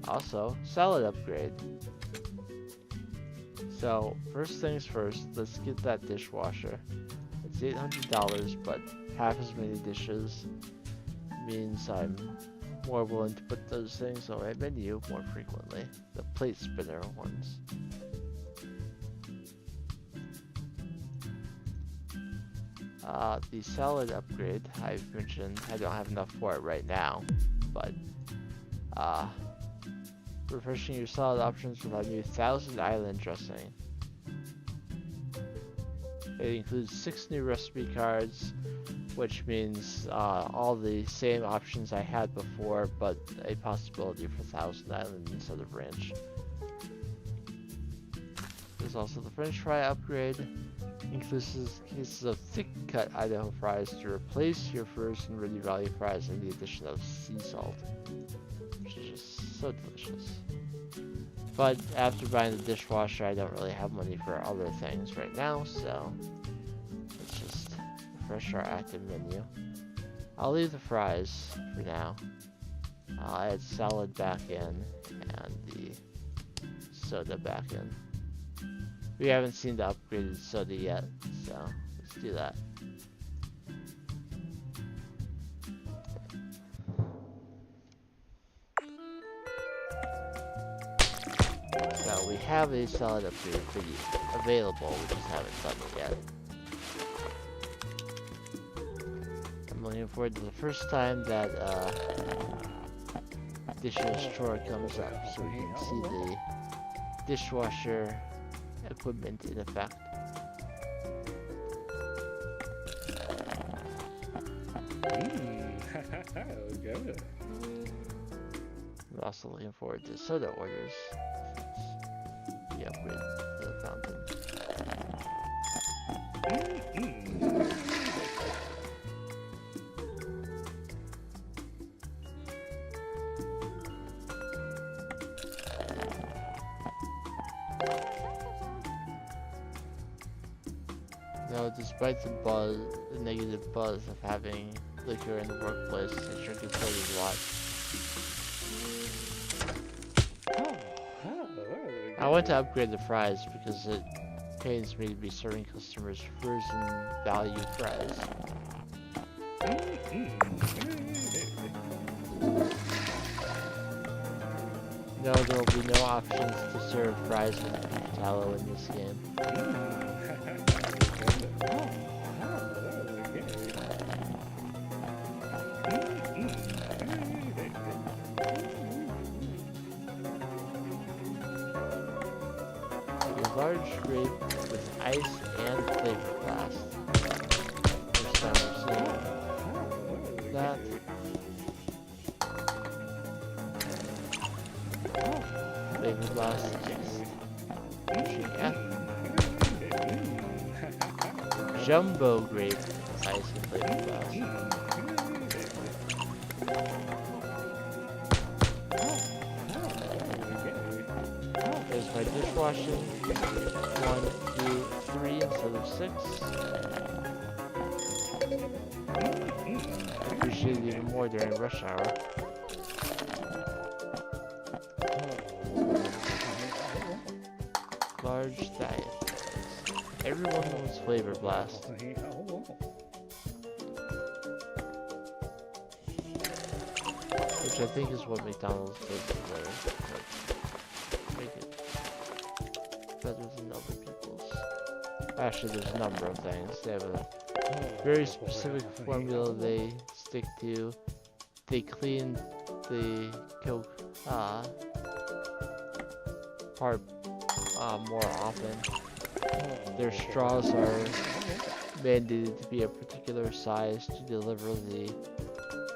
Also, salad upgrade. So, first things first, let's get that dishwasher. It's $800, but half as many dishes means I'm more willing to put those things on my menu more frequently. The plate spinner ones. The salad upgrade I've mentioned, I don't have enough for it right now, but refreshing your salad options with our new Thousand Island dressing. It includes 6 new recipe cards, which means all the same options I had before, but a possibility for Thousand Island instead of ranch. There's also the French fry upgrade. Includes cases of thick-cut Idaho fries to replace your frozen Ready Valley fries, and the addition of sea salt, which is just so delicious. But after buying the dishwasher, I don't really have money for other things right now, so let's just refresh our active menu. I'll leave the fries for now. I'll add salad back in and the soda back in. We haven't seen the upgraded soda yet, so let's do that. So we have a salad upgrade available, we just haven't done it yet. I'm looking forward to the first time that dishwasher drawer comes up, so we can see the dishwasher equipment in effect. Good. I'm also looking forward to soda orders. The upgrade to the fountain. Now, despite the negative buzz of having liquor in the workplace, I drink it quite a lot. I want to upgrade the fries because it pains me to be serving customers frozen value fries. No, there will be no options to serve fries with beef tallow in this game. Large grape with ice and flavor blast. First time we're seeing that. Flavor blast Jumbo grape with ice and flavor blast. There's my dishwashing. 1, 2, 3 instead of 6. I appreciate it even more during rush hour. Large diet. Everyone wants flavor blast. Which I think is what McDonald's did before. Make it better than other people's. Actually, there's a number of things. They have a very specific formula they stick to. They clean the Coke part more often. Their straws are mandated to be a particular size to deliver the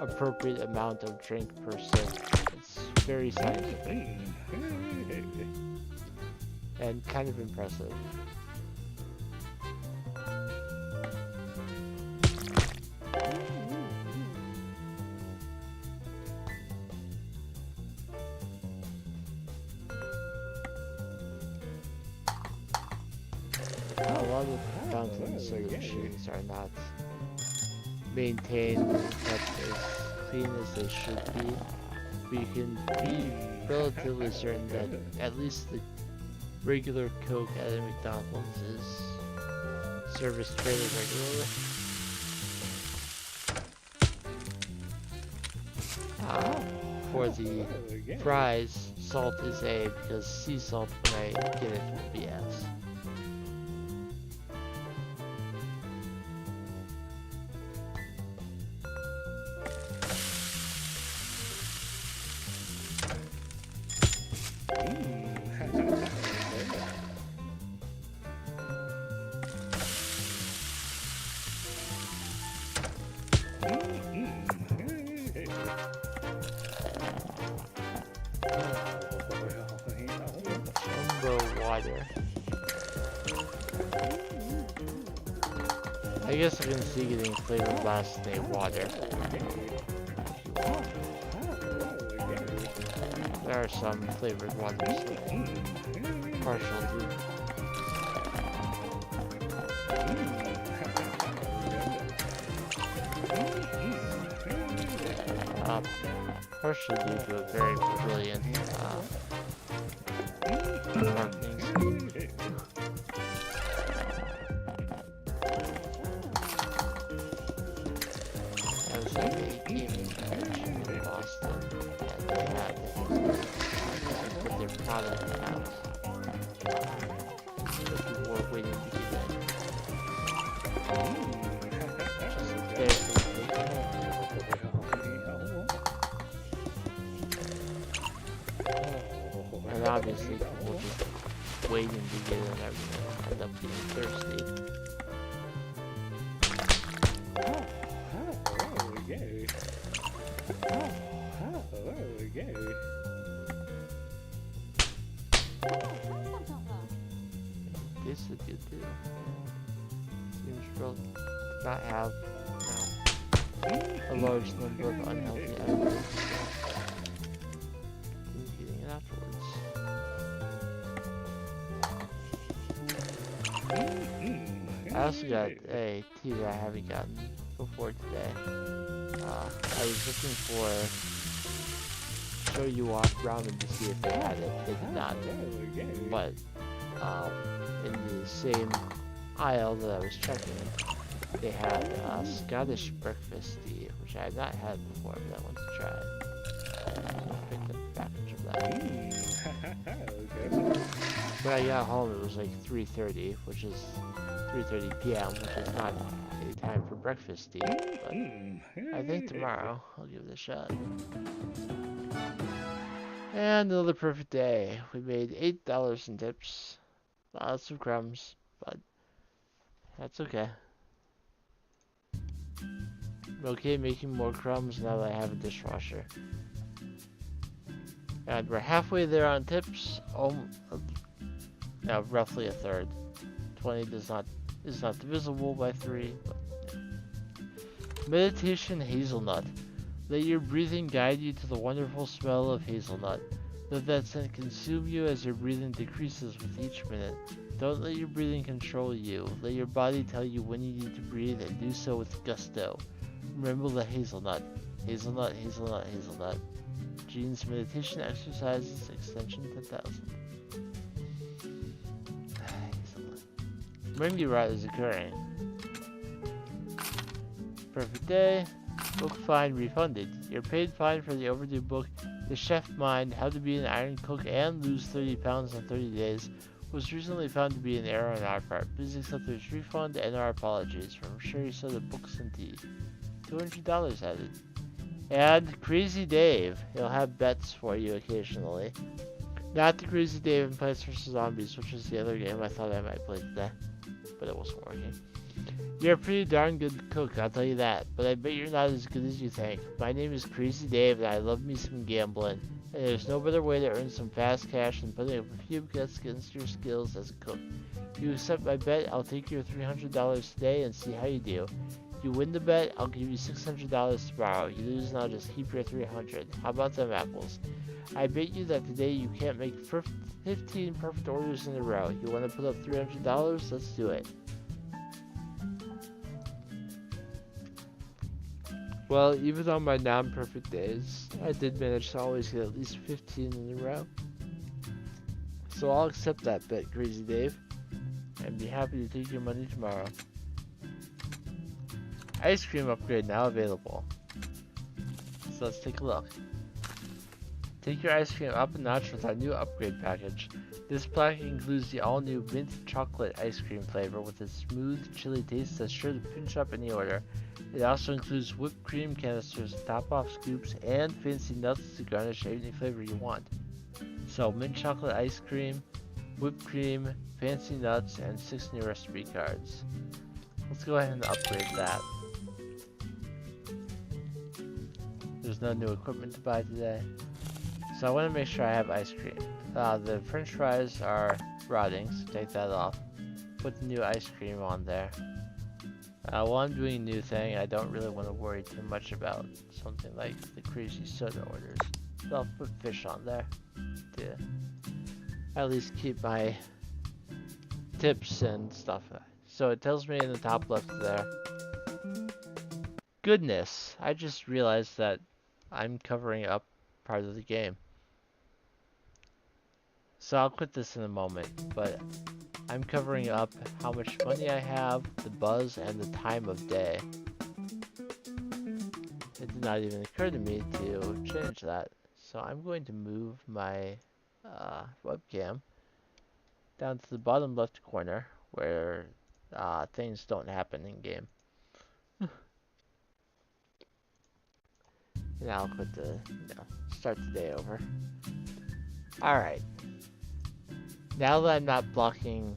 appropriate amount of drink per sip. It's very scientific and kind of impressive. A lot of fountains or the machines are not maintained as clean as they should be. But you can be relatively certain that at least the regular Coke at a McDonald's is serviced fairly regularly. For the fries, salt is A because sea salt when I get it will be S. Jumbo water. I guess I can see getting flavored last name water. There are some flavored waters. Partial to. Partially due to a very brilliant marketing scheme. I was at a gaming convention in Boston, and they had put their product out. So people were waiting to get in. Just there for the taking. And obviously people just waiting to get in and everything end up getting thirsty. This is good too. Seems real to not have, a large number of unhealthy items. Eating it afterwards. I also got a tea that I haven't gotten before today. I was looking for Show You Off ramen to see if they had it. They did not. But in the same aisle that I was checking, they had Scottish breakfast tea, which I had not had before, but I want to try. So I picked up a package of that. When I got home, it was like 3:30, which is 3:30 p.m., which is not any time for breakfast tea. But I think tomorrow I'll give it a shot. And another perfect day. We made $8 in tips. Lots of crumbs, but that's okay. I'm okay making more crumbs now that I have a dishwasher. And we're halfway there on tips. Now roughly a third. 20 is not divisible by 3. But yeah. Meditation hazelnut. Let your breathing guide you to the wonderful smell of hazelnut. Let that scent consume you as your breathing decreases with each minute. Don't let your breathing control you. Let your body tell you when you need to breathe and do so with gusto. Remember the hazelnut. Hazelnut, hazelnut, hazelnut. Gene's meditation exercises, extension 10,000. Hazelnut. Memory rot is occurring. Perfect day. Book fine refunded. Your paid fine for the overdue book, The Chef Mind, How to Be an Iron Cook and Lose 30 Pounds in 30 Days, was recently found to be an error on our part. Please accept this refund and our apologies. From Sherry Soda Books and Tea. $200 added. And Crazy Dave. He'll have bets for you occasionally. Not the Crazy Dave in Plants vs. Zombies, which is the other game I thought I might play today. But it wasn't working. You're a pretty darn good cook, I'll tell you that, but I bet you're not as good as you think. My name is Crazy Dave and I love me some gambling, and there's no better way to earn some fast cash than putting up a few bets against your skills as a cook. If you accept my bet, I'll take your $300 today and see how you do. If you win the bet, I'll give you $600 tomorrow. You lose and I'll just keep your $300. How about them apples? I bet you that today you can't make 15 perfect orders in a row. You want to put up $300? Let's do it. Well, even on my non-perfect days, I did manage to always get at least 15 in a row. So I'll accept that bet, Crazy Dave, and be happy to take your money tomorrow. Ice cream upgrade now available. So let's take a look. Take your ice cream up a notch with our new upgrade package. This pack includes the all-new mint chocolate ice cream flavor with a smooth, chili taste that's sure to pinch up any order. It also includes whipped cream canisters, top-off scoops, and fancy nuts to garnish any flavor you want. So, mint chocolate ice cream, whipped cream, fancy nuts, and 6 new recipe cards. Let's go ahead and upgrade that. There's no new equipment to buy today. So I want to make sure I have ice cream. The french fries are rotting, so take that off. Put the new ice cream on there. While I'm doing a new thing, I don't really want to worry too much about something like the crazy soda orders. So I'll put fish on there to at least keep my tips and stuff. So it tells me in the top left there. Goodness, I just realized that I'm covering up part of the game. So I'll quit this in a moment, but I'm covering up how much money I have, the buzz, and the time of day. It did not even occur to me to change that. So I'm going to move my webcam down to the bottom left corner where things don't happen in game. And I'll put the, start the day over. Alright. Now that I'm not blocking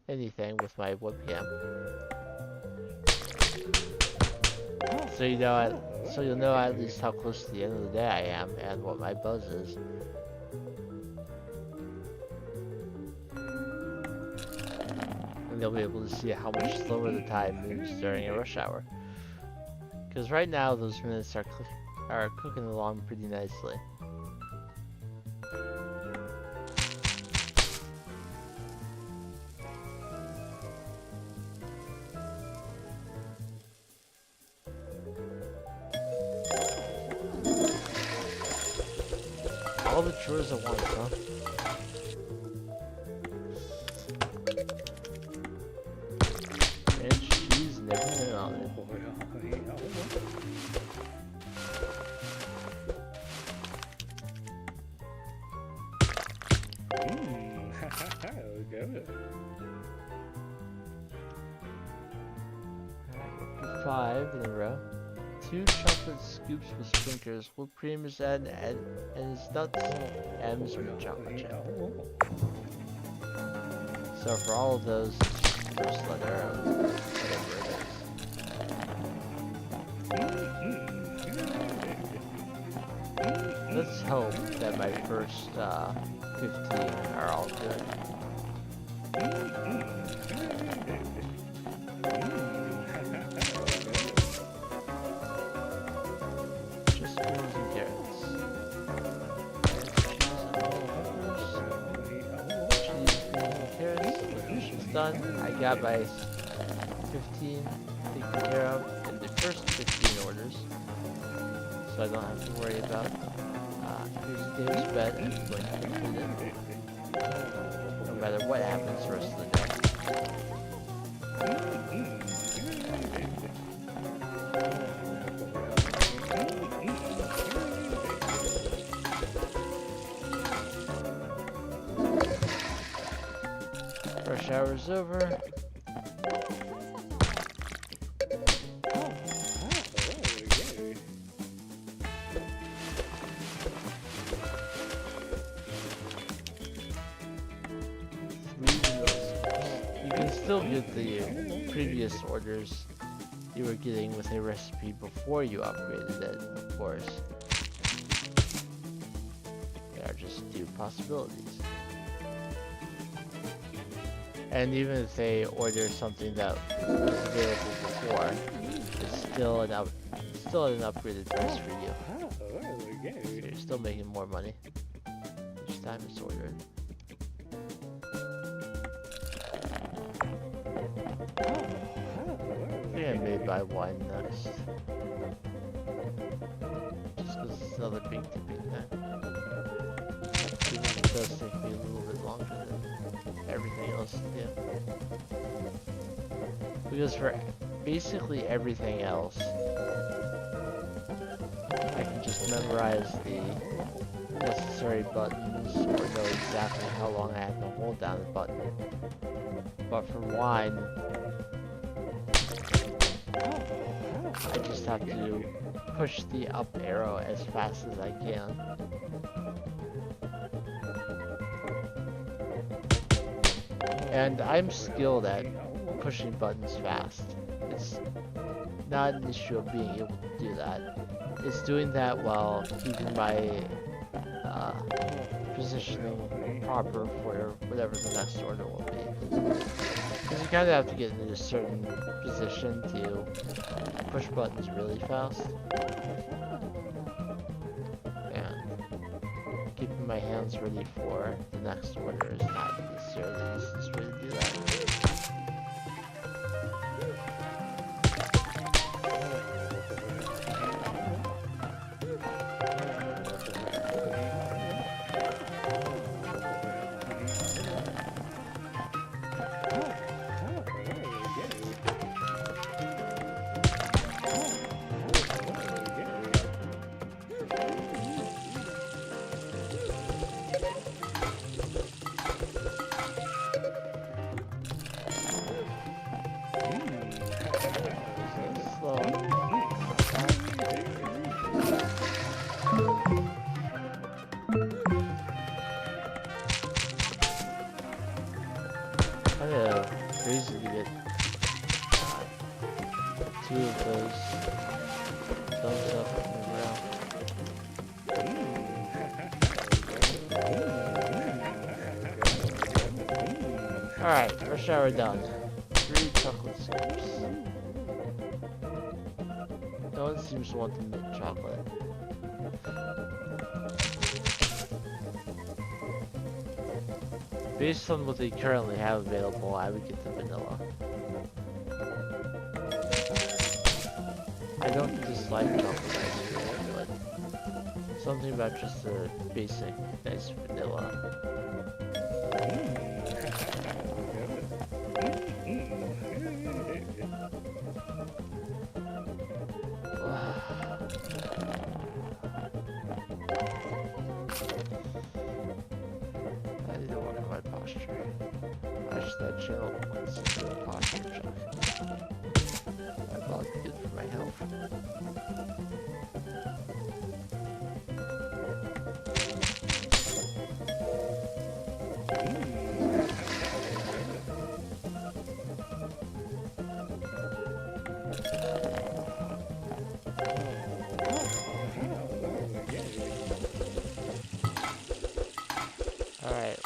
anything with my webcam. So you'll know at least how close to the end of the day I am and what my buzz is. And you'll be able to see how much slower the time moves during a rush hour. Because right now those minutes are cooking along pretty nicely. All the chores at once, huh? Ranch, cheese, and everything on it. Good. 5 in a row. 2 chocolate scoops with sprinkles, whipped cream is added, and it's nuts, M's with chocolate chip. So for all of those, it's first letter of whatever it is. Let's hope that my first 15 are all good. Just beans and carrots. Cheese, beans, and carrots. The fish is done. I got my 15 taken care of in the first 15 orders. So I don't have to worry about Crazy Dave's bet. I'm going to complete it. No matter what happens the rest of the day. Rush hour's over. Still get the previous orders you were getting with a recipe before you upgraded it, of course. They are just two possibilities. And even if they order something that was available before, it's still at an upgraded price for you. So you're still making more money each time it's ordered. I think I may buy wine next. Just because it's another big tipping net. Even if it does take me a little bit longer than everything else to do. Because for basically everything else, I can just memorize the necessary buttons or know exactly how long I have to hold down the button. But for wine, I just have to push the up arrow as fast as I can. And I'm skilled at pushing buttons fast. It's not an issue of being able to do that. It's doing that while keeping my positioning proper for whatever the next order will be. Because you kind of have to get into a certain position to push buttons really fast. And keeping my hands ready for the next order is not necessarily the easiest way to do that. Crazy to get two of those thumbs up in the ground. Alright, rush hour done. 3 chocolate scoops. No one seems to want the mint chocolate. Based on what they currently have available, I would get the vanilla. I don't dislike chocolate ice cream, but something about just the basic nice vanilla. That channel wants to do a posture check. I thought it'd be good for my health. Alright,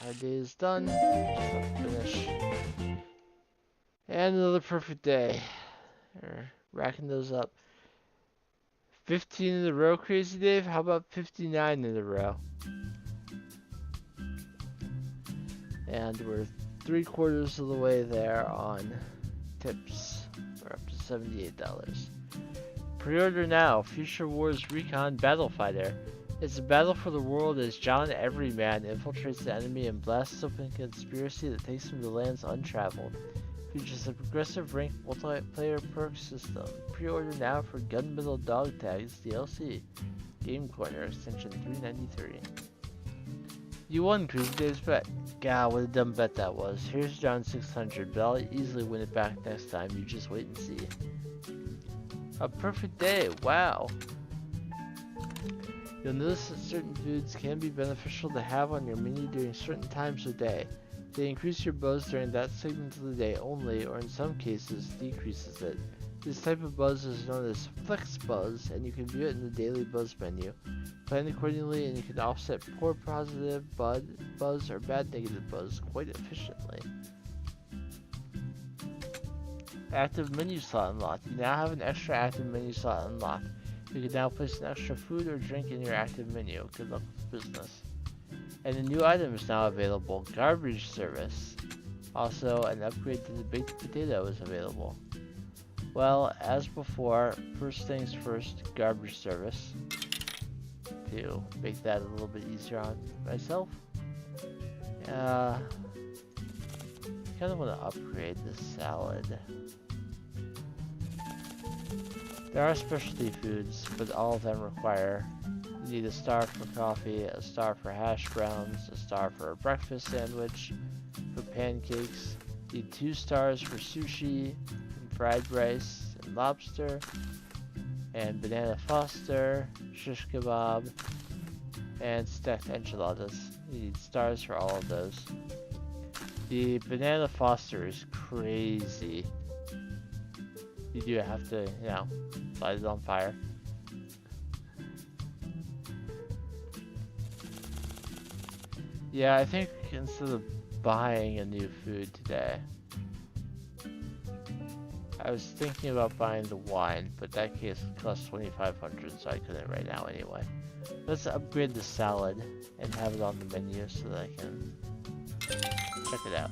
our day is done. Finish. And another perfect day. We're racking those up. 15 in a row, Crazy Dave? How about 59 in a row? And we're 3/4 of the way there on tips. We're up to $78. Pre-order now. Future Wars Recon Battlefighter. It's a battle for the world as John Everyman infiltrates the enemy and blasts open a conspiracy that takes him to lands untraveled. Features a progressive ranked multiplayer perk system. Pre-order now for Gunmetal Dog Tags DLC. Game Corner extension $3.93. You won, Crazy Dave's bet. God, what a dumb bet that was. Here's John 600, but I'll easily win it back next time. You just wait and see. A perfect day. Wow. You'll notice that certain foods can be beneficial to have on your menu during certain times of day. They increase your buzz during that segment of the day only, or in some cases, decreases it. This type of buzz is known as Flex Buzz, and you can view it in the Daily Buzz menu. Plan accordingly, and you can offset poor positive buzz or bad negative buzz quite efficiently. Active menu slot unlocked. You now have an extra active menu slot unlocked. You can now place an extra food or drink in your active menu. Good luck with business. And a new item is now available, Garbage Service. Also, an upgrade to the baked potato is available. Well, as before, first things first, Garbage Service. To make that a little bit easier on myself. Kind of want to upgrade the salad. There are specialty foods, but all of them require you need a star for coffee, a star for hash browns, a star for a breakfast sandwich, for pancakes, you need 2 stars for sushi, and fried rice, and lobster, and banana foster, shish kebab, and stacked enchiladas. You need stars for all of those. The banana foster is crazy. You do have to, you know, light it on fire. Yeah, I think instead of buying a new food today, I was thinking about buying the wine, but that case costs 2,500, so I couldn't right now anyway. Let's upgrade the salad and have it on the menu so that I can check it out.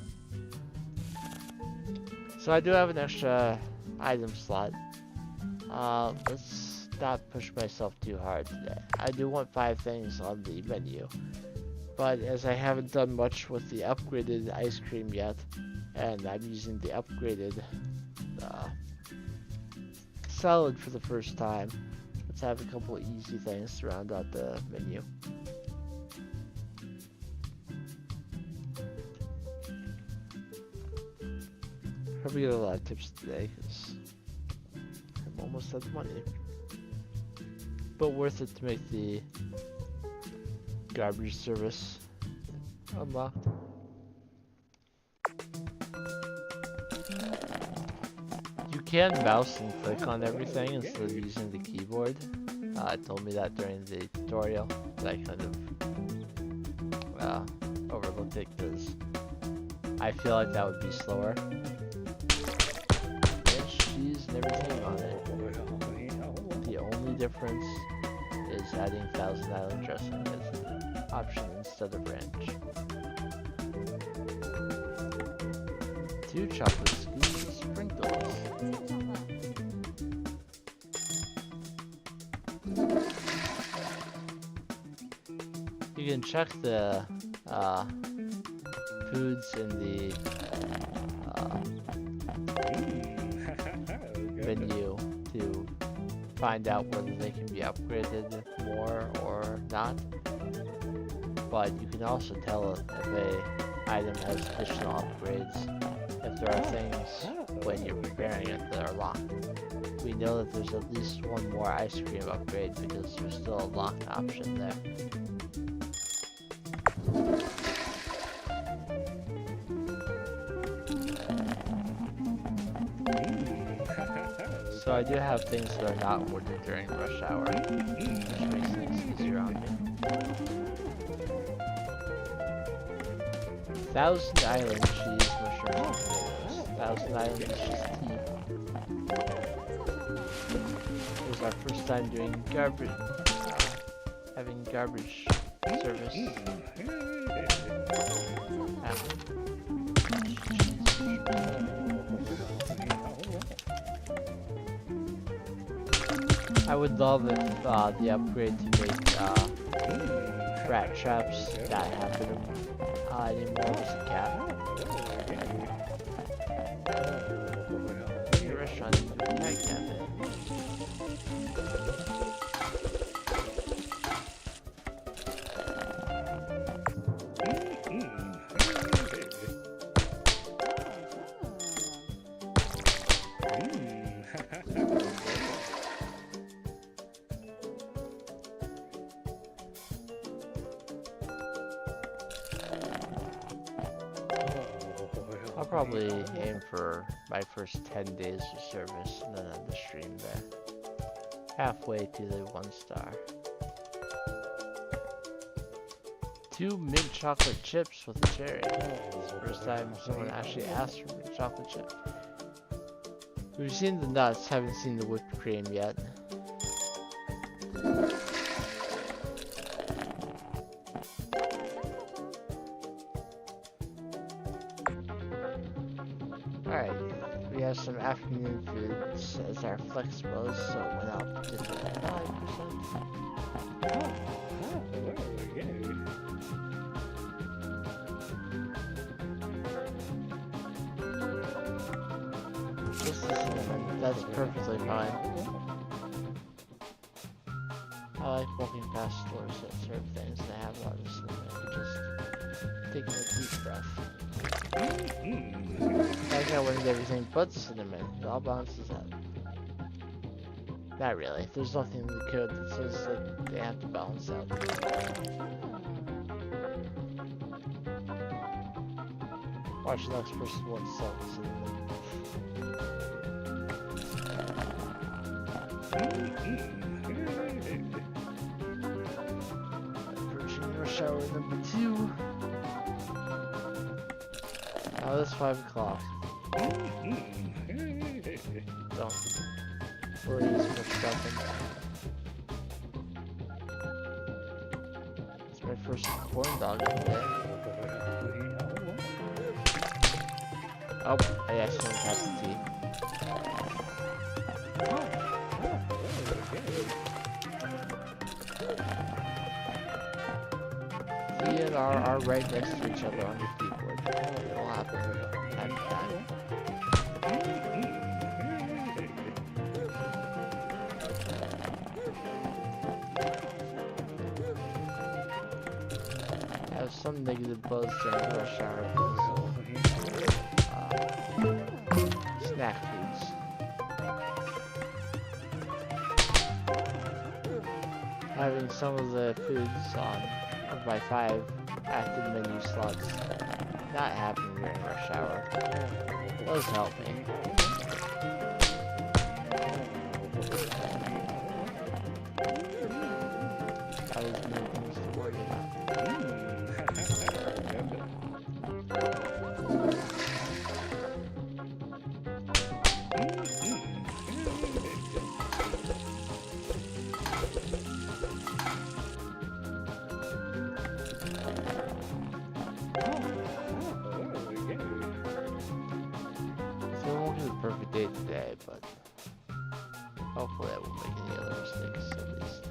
So I do have an extra item slot. Let's not push myself too hard today. I do want 5 things on the menu, but as I haven't done much with the upgraded ice cream yet, and I'm using the upgraded salad for the first time, let's have a couple of easy things to round out the menu. Probably get a lot of tips today because I'm almost out of money. But worth it to make the garbage service unlocked. You can mouse and click on everything instead of using the keyboard. It told me that during the tutorial, but I kind of overlooked it because I feel like that would be slower. Ranch, cheese, and everything on it. The only difference is adding Thousand Island dressing as an option instead of ranch. 2 chocolate scoops of sprinkles. You can check the foods in the menu to find out whether they can be upgraded more or not. But you can also tell if a item has additional upgrades if there are things when you're preparing it that are locked. We know that there's at least one more ice cream upgrade because there's still a locked option there. So I do have things that are not ordered during rush hour, which makes things easier on me. Thousand Island cheese, mushrooms, and potatoes. Thousand Island cheese tea. It was our first time doing garbage, having garbage service. I would love if the upgrade to make rat traps not happen anymore was a cat. Maybe a restaurant can do a cat cafe. I'll probably aim for my first 10 days of service and then end the stream there. Halfway to the 1 star. 2 mint chocolate chips with a cherry. It's the first time someone actually asked for mint chocolate chip. We've seen the nuts, haven't seen the whipped cream yet. Alright, we have some afternoon foods as our flexibles, so it went up to 9%. This is cinnamon, that's perfectly fine. I like walking past stores that serve things that have a lot of cinnamon and just taking a deep breath. Like I wanted everything but cinnamon. It all balances out. Not really. There's nothing in the code that says that they have to balance out. Watch the next person wants salt. Approaching rush hour number 2. Now it's 5 o'clock. Don't worry as much about them. It's my first corn dog of the day. Oh, I accidentally tapped the T. T and R are right next to each other on the keyboard. It'll happen from time to time. I have some negative buzz during rush hour. Snack foods. Having some of the foods on my 5 active menu slots not happening during rush hour does help me. That is many things to worry about. So it won't be the perfect day today, but hopefully I won't make any other mistakes at least.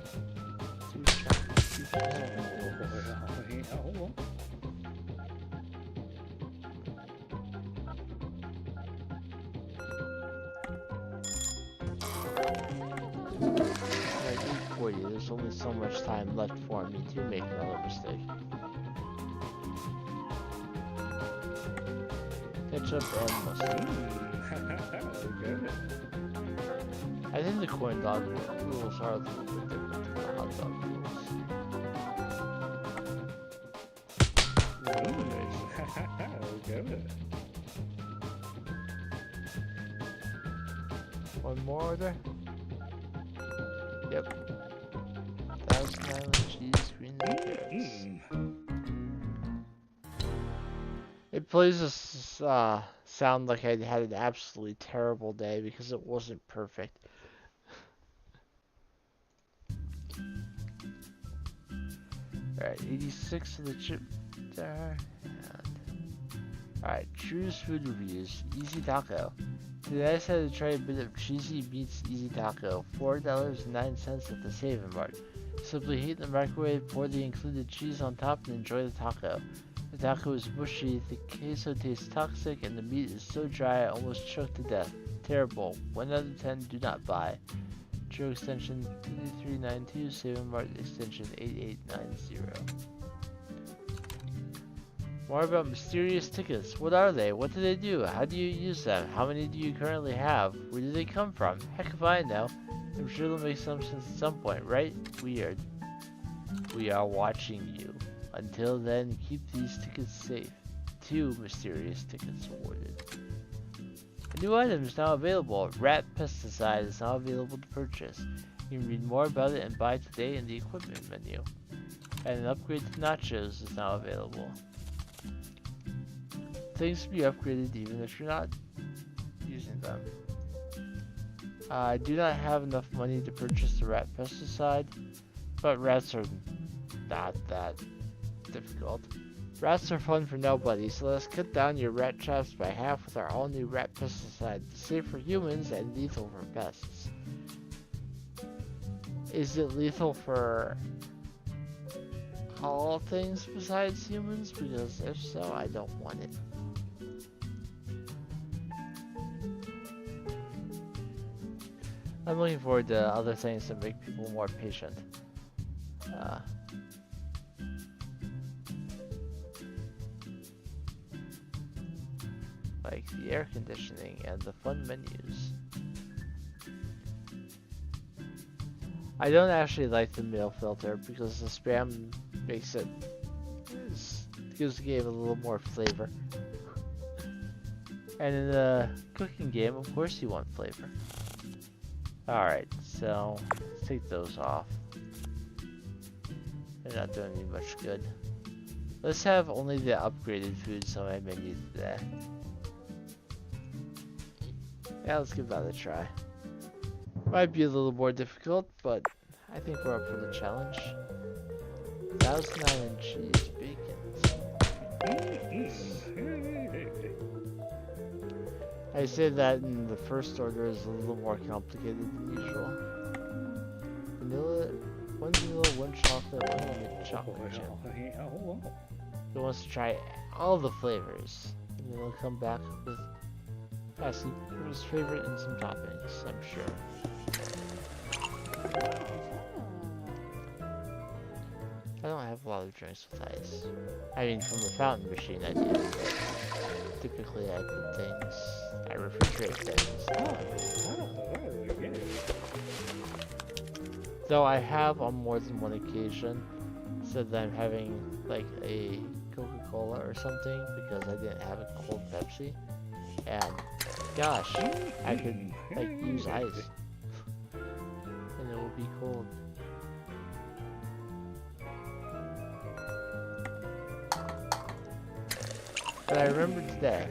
At 8:40, there's only so much time left for me to make another mistake. Ketchup and mustard. I think the corn dog rules are a little bit different than the hot dog rules. One more order? Yep. 1,000 Island cheese, greens, and carrots. It plays this sound like I had an absolutely terrible day because it wasn't perfect. Alright, 86 of the chip there. Alright, choose food reviews. Easy Taco. Today I decided to try a bit of Cheesy Meats Easy Taco. $4.09 at the Save Mart. Simply heat in the microwave, pour the included cheese on top, and enjoy the taco. The taco is mushy, the queso tastes toxic, and the meat is so dry I almost choked to death. Terrible. 1 out of 10, do not buy. True extension 2392, Save Mart extension 8890. More about mysterious tickets. What are they? What do they do? How do you use them? How many do you currently have? Where do they come from? Heck if I know. I'm sure they'll make some sense at some point, right? Weird. We are watching you. Until then, keep these tickets safe. 2 mysterious tickets awarded. A new item is now available. Rat pesticide is now available to purchase. You can read more about it and buy it today in the equipment menu. And an upgrade to nachos is now available. Things can be upgraded even if you're not using them. I do not have enough money to purchase the rat pesticide, but rats are not that difficult. Rats are fun for nobody, so let's cut down your rat traps by half with our all new rat pesticide. Safe for humans and lethal for pests. Is it lethal for all things besides humans? Because if so, I don't want it. I'm looking forward to other things that make people more patient. Like the air conditioning and the fun menus. I don't actually like the mail filter because the spam makes it gives the game a little more flavor. And in the cooking game, of course you want flavor. Alright, so let's take those off. They're not doing me much good. Let's have only the upgraded foods on my menu today. Yeah, let's give that a try. Might be a little more difficult, but I think we're up for the challenge. 1,000 island cheese, bacon. I say that in the first order is a little more complicated than usual. Vanilla, one vanilla, one chocolate, one lemon chocolate chip. Who wants to try all the flavors? And then we'll come back with asking for his favorite and some toppings, I'm sure. I don't have a lot of drinks with ice. I mean, from the fountain machine I do, but typically I put things, I refrigerate things. Though I have on more than one occasion said that I'm having like a Coca-Cola or something because I didn't have a cold Pepsi. And gosh, I could like use ice and it will be cold. But I remember today.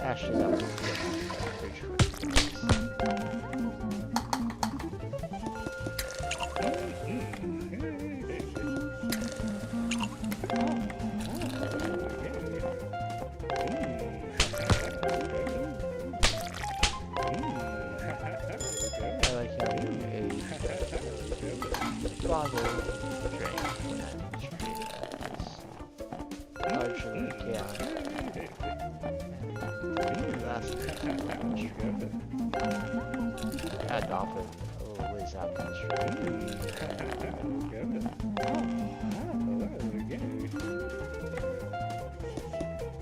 Actually, that was good. I like having a bottle drink and larger than a can. Add off it a little ways out the street.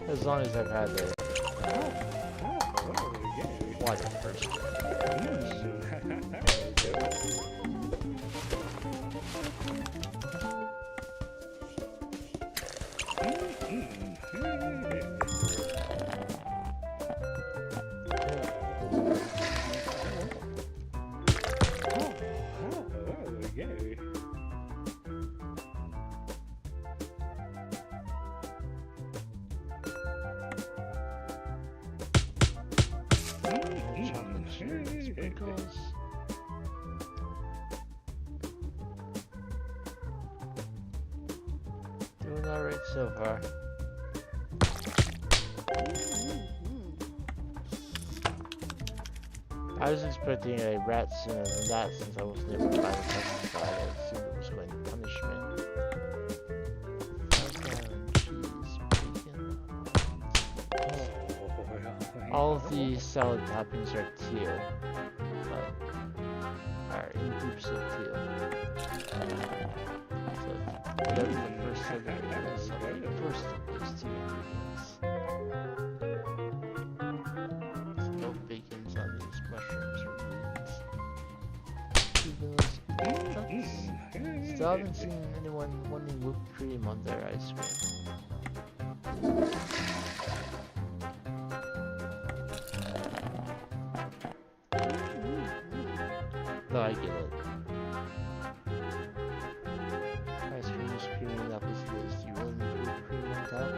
As long as I've had the water first. Chocolate cherry sprinkles. Doing alright so far. I was expecting a rat sooner than that since I wasn't able to find a pesticide. I assumed it was going to punish me. All of the salad toppings are teal, but are in groups of teal. So whatever the first serving is, I'll take the first of those two ingredients. Smoked bacons, onions, mushrooms, or beans. 2 vanilla chunks. Still haven't seen anyone wanting whipped cream on their ice cream. Though I get it. Ice cream is creamy enough as it is. Do you really need whipped cream on top?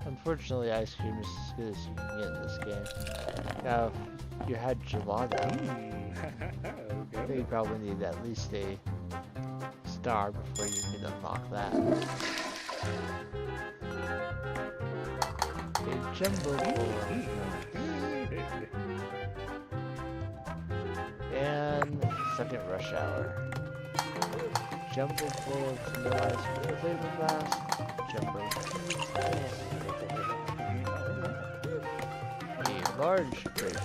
Unfortunately, ice cream is as good as you can get in this game. Now, if you had gelato, then you probably need at least a star before you can unlock that. A jumbo full of and second rush hour. Jumbo full of vanilla ice cream flavor blast. Jumbo cheese and a large grape.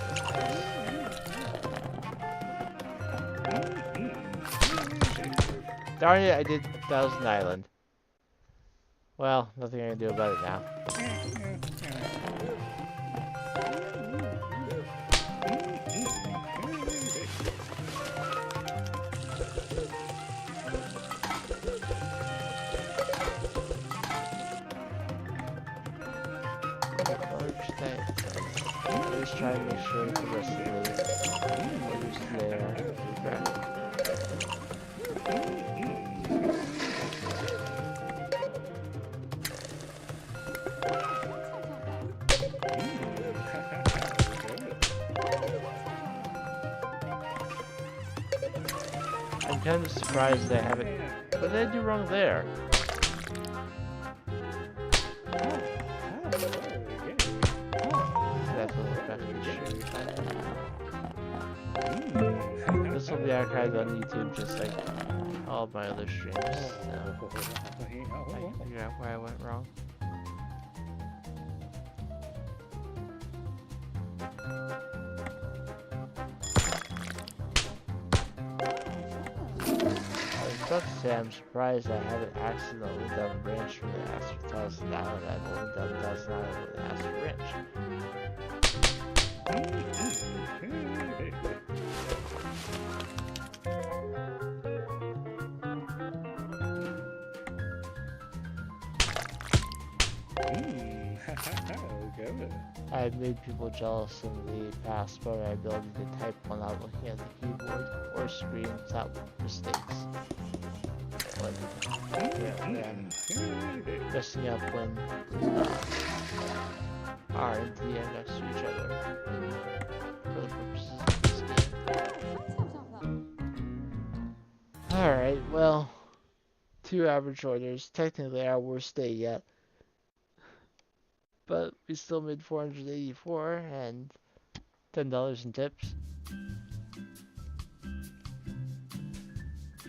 Darn it, I did Thousand Island. Well, nothing I can do about it now. try and make sure that the rest of the orders there are correct. I'm kind of surprised they haven't. What did I do wrong there? That's a little better. This will be archived on YouTube just like all of my other streams. So I can figure out where I went wrong. I was about to say I'm surprised I haven't accidentally done branch from the Ask for Thousand Island. I've only done Thousand Island with the Ask for Branch. I've made people jealous in the past by my ability to type one out looking at the keyboard or screen without mistakes. Messing up when R and T are next to each other for the purposes of this game. Alright, well, 2 average orders. Technically our worst day yet. But we still made $484 and $10 in tips.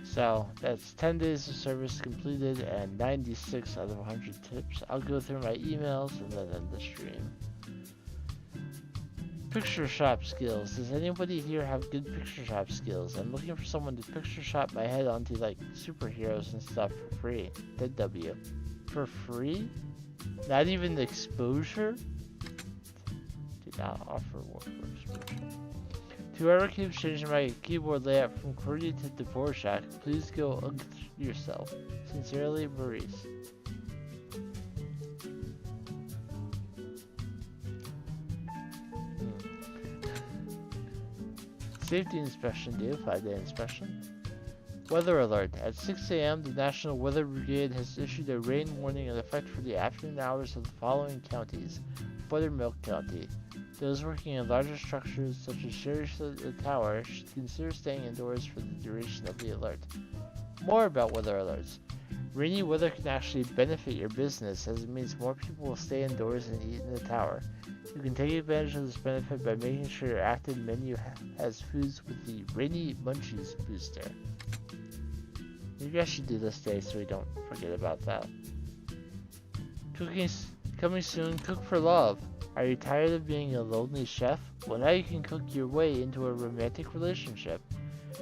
So that's 10 days of service completed and 96 out of 100 tips. I'll go through my emails and then end the stream. Picture shop skills. Does anybody here have good picture shop skills? I'm looking for someone to picture shop my head onto like superheroes and stuff for free. Dead W. For free? Not even the exposure? Do not offer work for exposure. Whoever keeps changing my keyboard layout from QWERTY to Dvorak, please go yourself. Sincerely, Maurice. Safety inspection due, 5-day inspection. Weather alert. At 6 a.m., the National Weather Brigade has issued a rain warning in effect for the afternoon hours of the following counties. Buttermilk County. Those working in larger structures such as Sherry Tower should consider staying indoors for the duration of the alert. More about weather alerts. Rainy weather can actually benefit your business as it means more people will stay indoors and eat in the tower. You can take advantage of this benefit by making sure your active menu has foods with the Rainy Munchies booster. Maybe I should do this day so we don't forget about that. Cooking coming soon, Cook for Love. Are you tired of being a lonely chef? Well, now you can cook your way into a romantic relationship.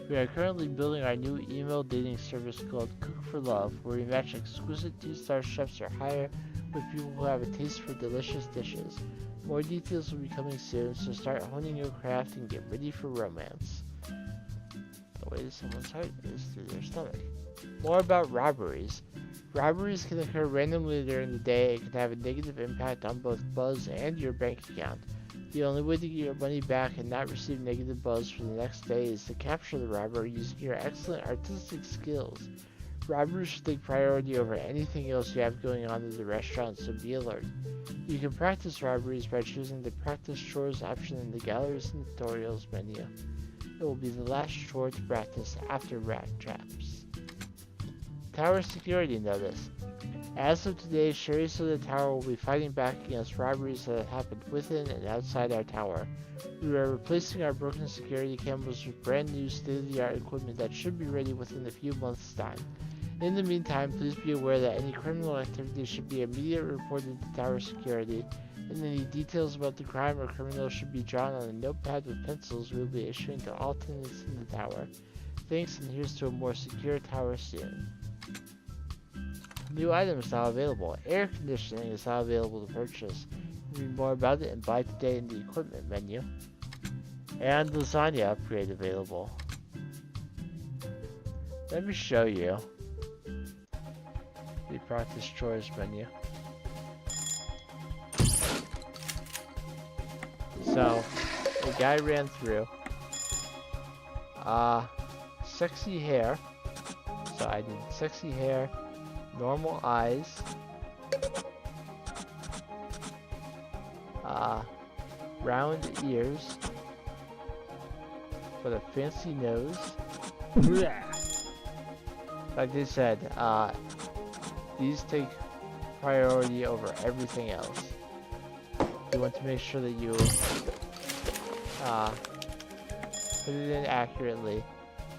We are currently building our new email dating service called Cook for Love, where we match exquisite 2-star chefs or higher with people who have a taste for delicious dishes. More details will be coming soon, so start honing your craft and get ready for romance. The way to someone's heart is through their stomach. More about robberies. Robberies can occur randomly during the day and can have a negative impact on both Buzz and your bank account. The only way to get your money back and not receive negative buzz for the next day is to capture the robber using your excellent artistic skills. Robbers should take priority over anything else you have going on in the restaurant, so be alert. You can practice robberies by choosing the Practice Chores option in the Galleries and Tutorials menu. It will be the last chore to practice after rat traps. Tower Security Notice. As of today, Sherry Soda Tower will be fighting back against robberies that have happened within and outside our tower. We are replacing our broken security cameras with brand new state-of-the-art equipment that should be ready within a few months' time. In the meantime, please be aware that any criminal activity should be immediately reported to Tower Security, and any details about the crime or criminal should be drawn on a notepad with pencils we will be issuing to all tenants in the tower. Thanks, and here's to a more secure tower soon. New items now available. Air conditioning is now available to purchase. Read more about it and buy today in the equipment menu. And lasagna upgrade available. Let me show you the practice chores menu. So the guy ran through. Sexy hair. So I did sexy hair, normal eyes, round ears, with a fancy nose. Like they said, these take priority over everything else. You want to make sure that you put it in accurately,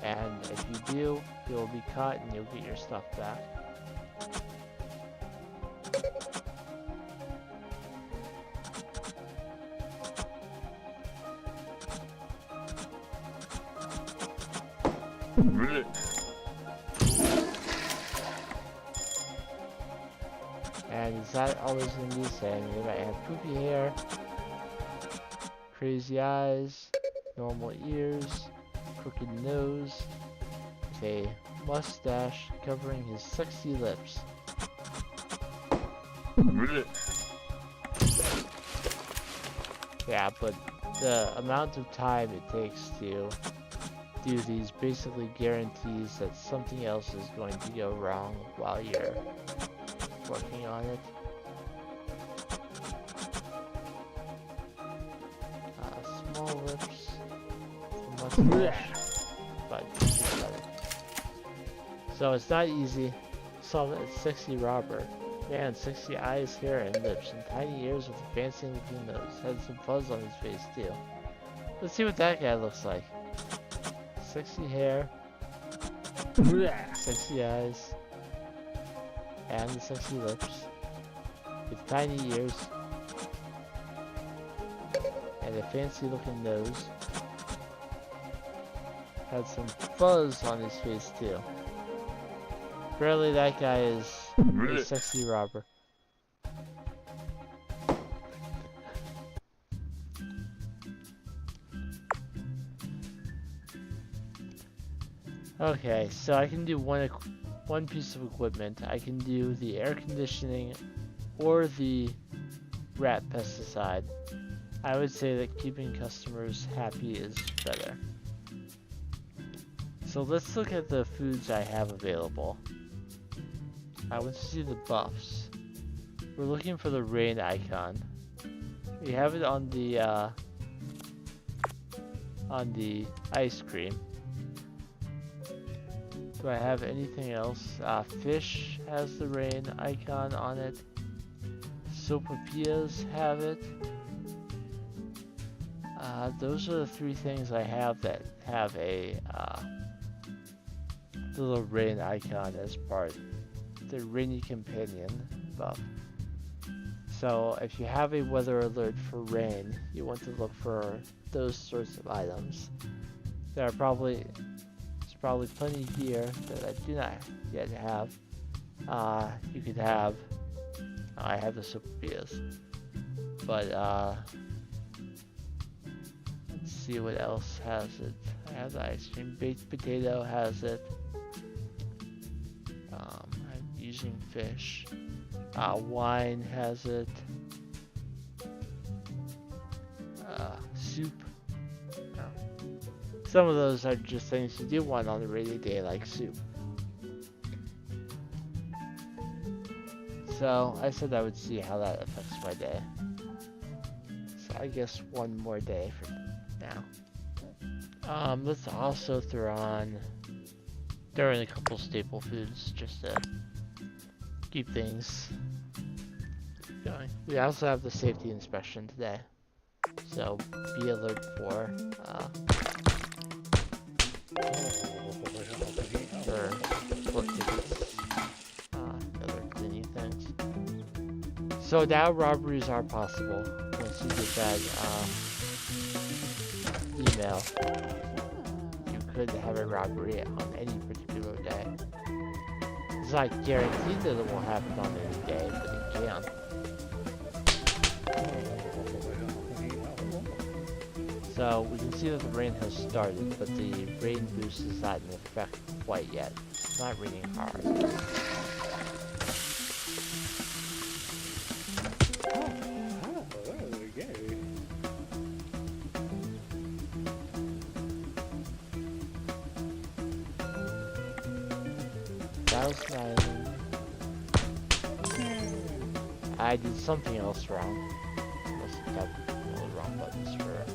and if you do, you'll be caught and you'll get your stuff back. And is that all there's gonna be saying? You might have poopy hair, crazy eyes, normal ears, crooked nose, with a mustache covering his sexy lips. Yeah, but the amount of time it takes to do these basically guarantees that something else is going to go wrong while you're working on it. Small lips, mustache, but it's better. So it's not easy. Solve it. Sexy robber. Man, sexy eyes, hair, and lips, and tiny ears with a fancy looking nose. Had some fuzz on his face too. Let's see what that guy looks like. Sexy hair, sexy eyes, and the sexy lips, with tiny ears, and a fancy looking nose. Had some fuzz on his face too. Apparently that guy is a sexy robber. Okay, so I can do one piece of equipment. I can do the air conditioning or the rat pesticide. I would say that keeping customers happy is better. So let's look at the foods I have available. I want to see the buffs. We're looking for the rain icon. We have it on the ice cream. Do I have anything else? Fish has the rain icon on it. Sopapillas have it. Those are the three things I have that have a little rain icon as part. The rainy companion buff. So if you have a weather alert for rain, you want to look for those sorts of items. There's probably plenty here that I do not yet have. You could have, I have the Sopapillas, but let's see what else has it. I have the ice cream. Baked potato has it. I'm using fish. Wine has it. Soup. Some of those are just things you do want on a rainy day, like soup. So I said I would see how that affects my day. So I guess one more day for now. Let's also throw in a couple staple foods just to keep things going. We also have the safety inspection today, so be alert for book tickets, other cleaning things. So now robberies are possible once you get that email. You could have a robbery on any particular day. It's not guaranteed that it will happen on any day, but it can. So we can see that the rain has started, but the rain boost is not in effect quite yet. It's not raining hard. Thousand Island. I did something else wrong. Must have tapped all the wrong buttons for this.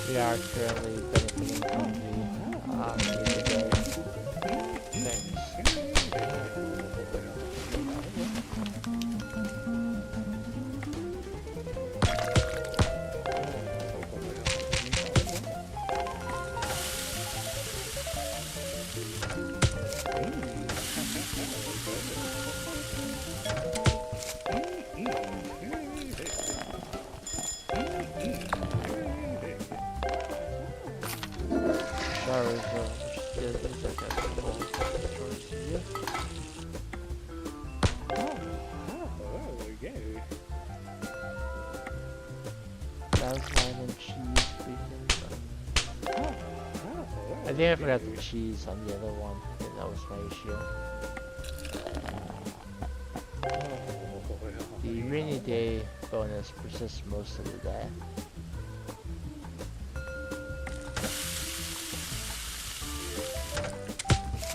We are currently benefiting from the things. Sorry, so just did this like a little towards you. Okay. Thousand Island cheese beacon. I think I forgot the cheese on the other one. I think that was my issue. The rainy day bonus persists most of the day.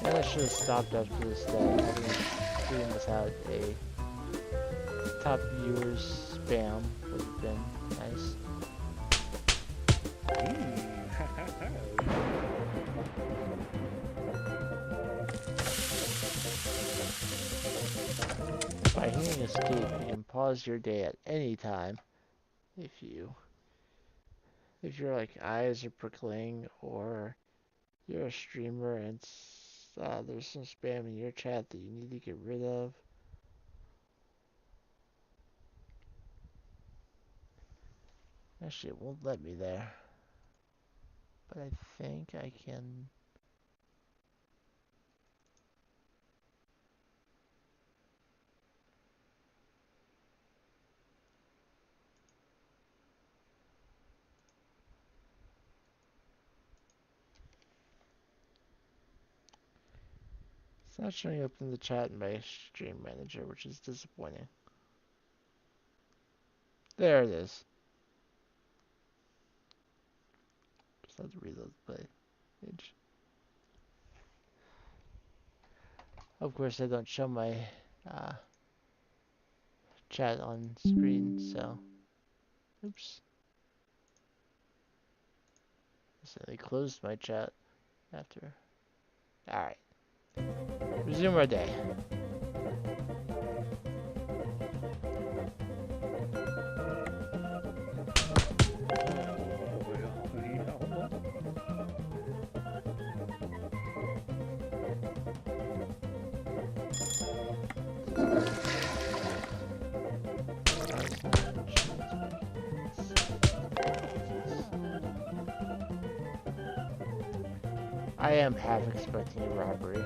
And I should have stopped after this day. Having doing without a top viewers spam would have been nice. By hitting escape, you can pause your day at any time if your like eyes are prickling or you're a streamer and there's some spam in your chat that you need to get rid of. Actually, it won't let me there. But I think I can. It's not showing up in the chat in my stream manager, which is disappointing. There it is. Just have to reload the page. Of course, I don't show my chat on screen, so oops. So they closed my chat after. Alright. Resume our day. I am half expecting a robbery.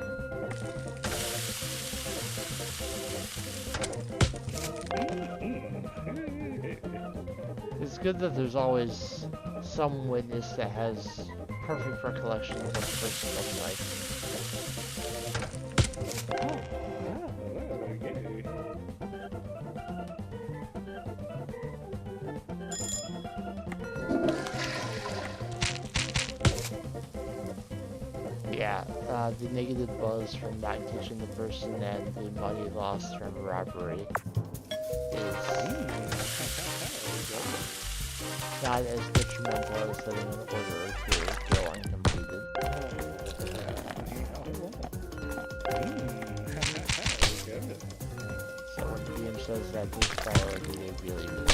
It's good that there's always some witness that has perfect recollection of what the person looks like. Yeah, the negative buzz from not catching the person and the money lost from robbery is not as detrimental as setting an order to go uncompleted. So when the DM says that this priority, they really mean it.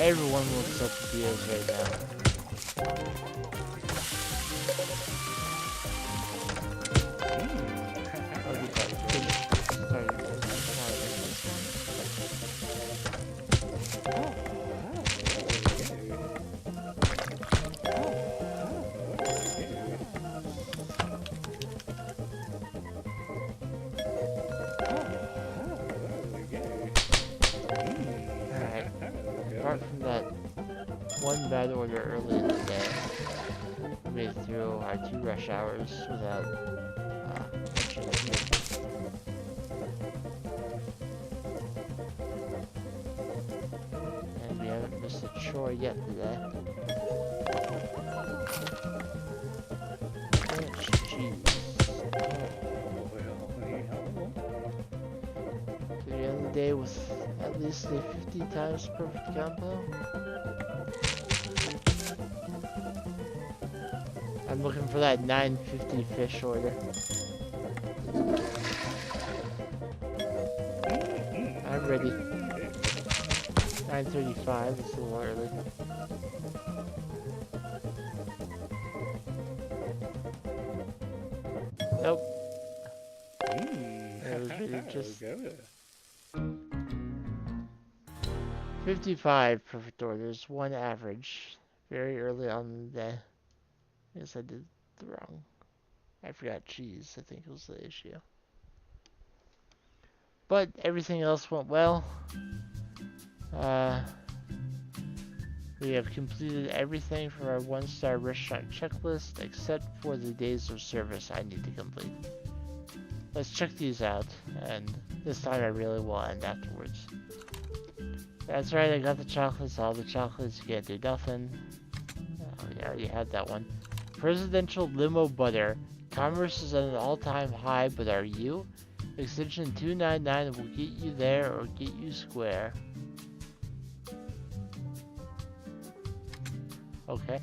Everyone looks up to Diaz right now. Oh, you got it. Sorry, Alright, apart from that one bad order early in the day, we made it through our 2 rush hours without much issue. And we haven't missed a chore yet today. Jeez. To the end of the day with at least a 50 times perfect combo. I'm looking for that 950 fish order. I'm ready. 935 is a little early. Nope. It was really just 55 perfect orders, 1 average. Very early on in the day. I guess I did the wrong. I forgot cheese, I think was the issue. But everything else went well. We have completed everything for our 1-star restaurant checklist except for the days of service I need to complete. Let's check these out, and this time I really will end afterwards. That's right, I got the chocolates, all the chocolates, you can't do nothing. Oh, we already had that one. Presidential limo butter. Commerce is at an all-time high, but are you? Extension 299 will get you there or get you square. Okay.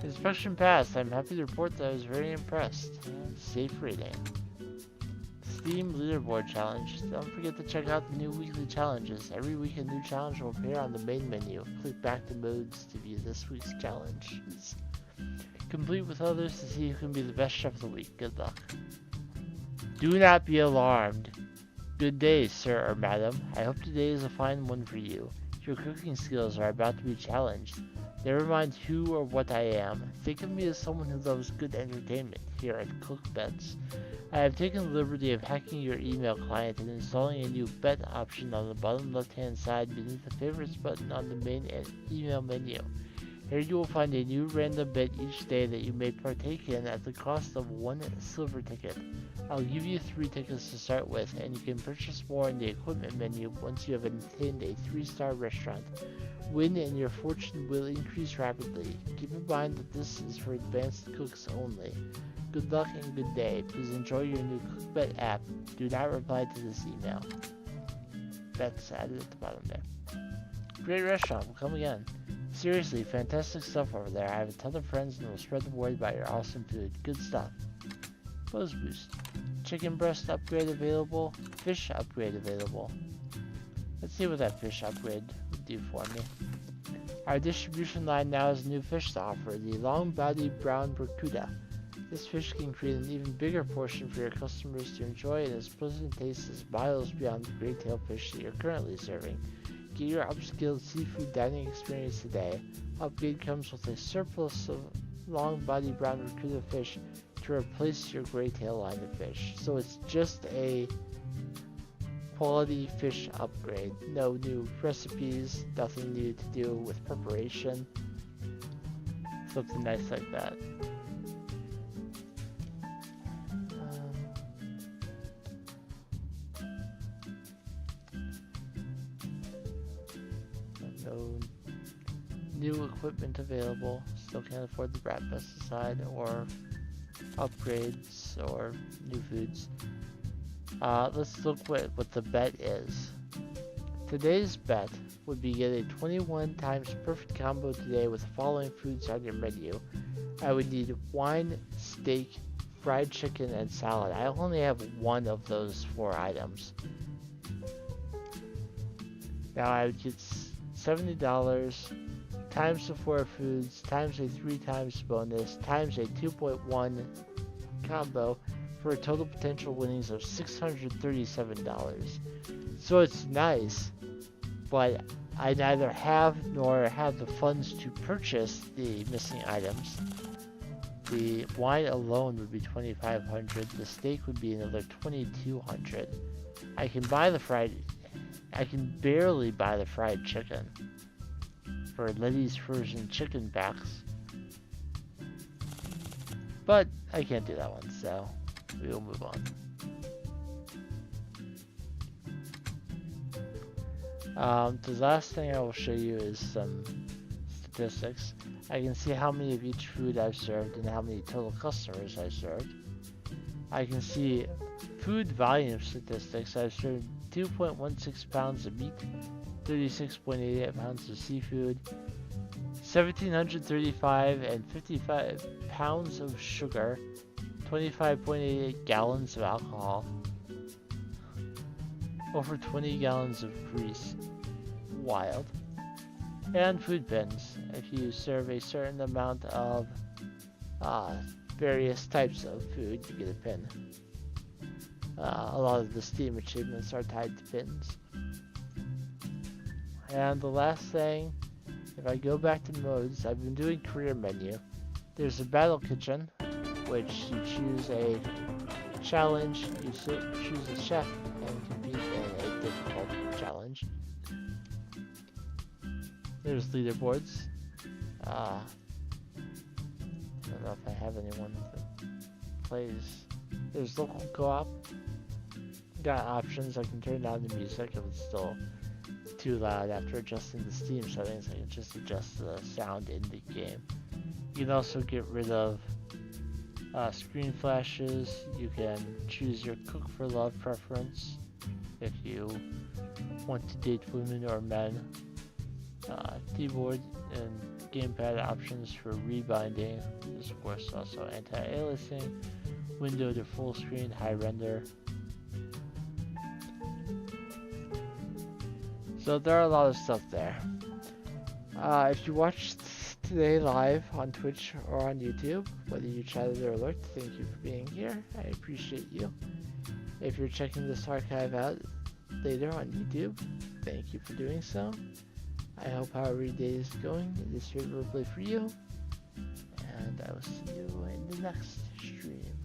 Inspection passed. I'm happy to report that I was very impressed. Safe rating. Steam Leaderboard Challenge. Don't forget to check out the new weekly challenges. Every week a new challenge will appear on the main menu. Click back to modes to view this week's challenges. Complete with others to see who can be the best chef of the week. Good luck. Do not be alarmed. Good day, sir or madam. I hope today is a fine one for you. Your cooking skills are about to be challenged. Never mind who or what I am. Think of me as someone who loves good entertainment here at CookBets. I have taken the liberty of hacking your email client and installing a new bet option on the bottom left-hand side beneath the favorites button on the main email menu. Here you will find a new random bet each day that you may partake in at the cost of 1 silver ticket. I'll give you 3 tickets to start with, and you can purchase more in the equipment menu once you have attained a 3-star restaurant. Win and your fortune will increase rapidly. Keep in mind that this is for advanced cooks only. Good luck and good day. Please enjoy your new CookBet app. Do not reply to this email. That's added at the bottom there. Great restaurant. We'll come again. Seriously, fantastic stuff over there. I have a ton of friends and will spread the word about your awesome food. Good stuff. Buzz Boost. Chicken breast upgrade available. Fish upgrade available. Let's see what that fish upgrade would do for me. Our distribution line now has a new fish to offer, the long-bodied brown barracuda. This fish can create an even bigger portion for your customers to enjoy, and its pleasant taste is miles beyond the gray-tailed fish that you're currently serving. Get your upscaled seafood dining experience today. Upgrade comes with a surplus of long-bodied brown barracuda fish to replace your gray-tail line of fish. So it's just a quality fish upgrade. No new recipes, nothing new to do with preparation. Something nice like that. No new equipment available. Still can't afford the rat pesticide or upgrades or new foods. Let's look what the bet is. Today's bet would be get a 21 times perfect combo today with the following foods on your menu. I would need wine, steak, fried chicken, and salad. I only have one of those 4 items. Now I would get $70 times the 4 foods times a 3 times bonus times a 2.1 combo for a total potential winnings of $637. So it's nice, but I neither have nor have the funds to purchase the missing items. The wine alone would be $2,500. The steak would be another $2,200. I can barely buy the fried chicken for Letty's Frozen Chicken Backs, but I can't do that one, so we will move on. The last thing I will show you is some statistics. I can see how many of each food I've served and how many total customers I've served. I can see food volume statistics. I've served 2.16 pounds of meat, 36.88 pounds of seafood, 1,735 and 55 pounds of sugar, 25.88 gallons of alcohol, over 20 gallons of grease. Wild. And food pins. If you serve a certain amount of various types of food, you get a pin. A lot of the Steam achievements are tied to pins. And the last thing, if I go back to modes, I've been doing career menu. There's a battle kitchen, which you choose a challenge, you choose a chef and compete in a difficult challenge. There's leaderboards. I don't know if I have anyone that plays. There's local co-op. Got options. I can turn down the music if it's still too loud. After adjusting the Steam settings, I can just adjust the sound in the game. You can also get rid of screen flashes. You can choose your cook for love preference if you want to date women or men. Keyboard and gamepad options for rebinding. There's of course also anti-aliasing, window to full screen, high render. So there are a lot of stuff there. If you watched today live on Twitch or on YouTube, whether you chatted or lurked, thank you for being here. I appreciate you. If you're checking this archive out later on YouTube, thank you for doing so. I hope however your day is going, it is favorably for you, and I will see you in the next stream.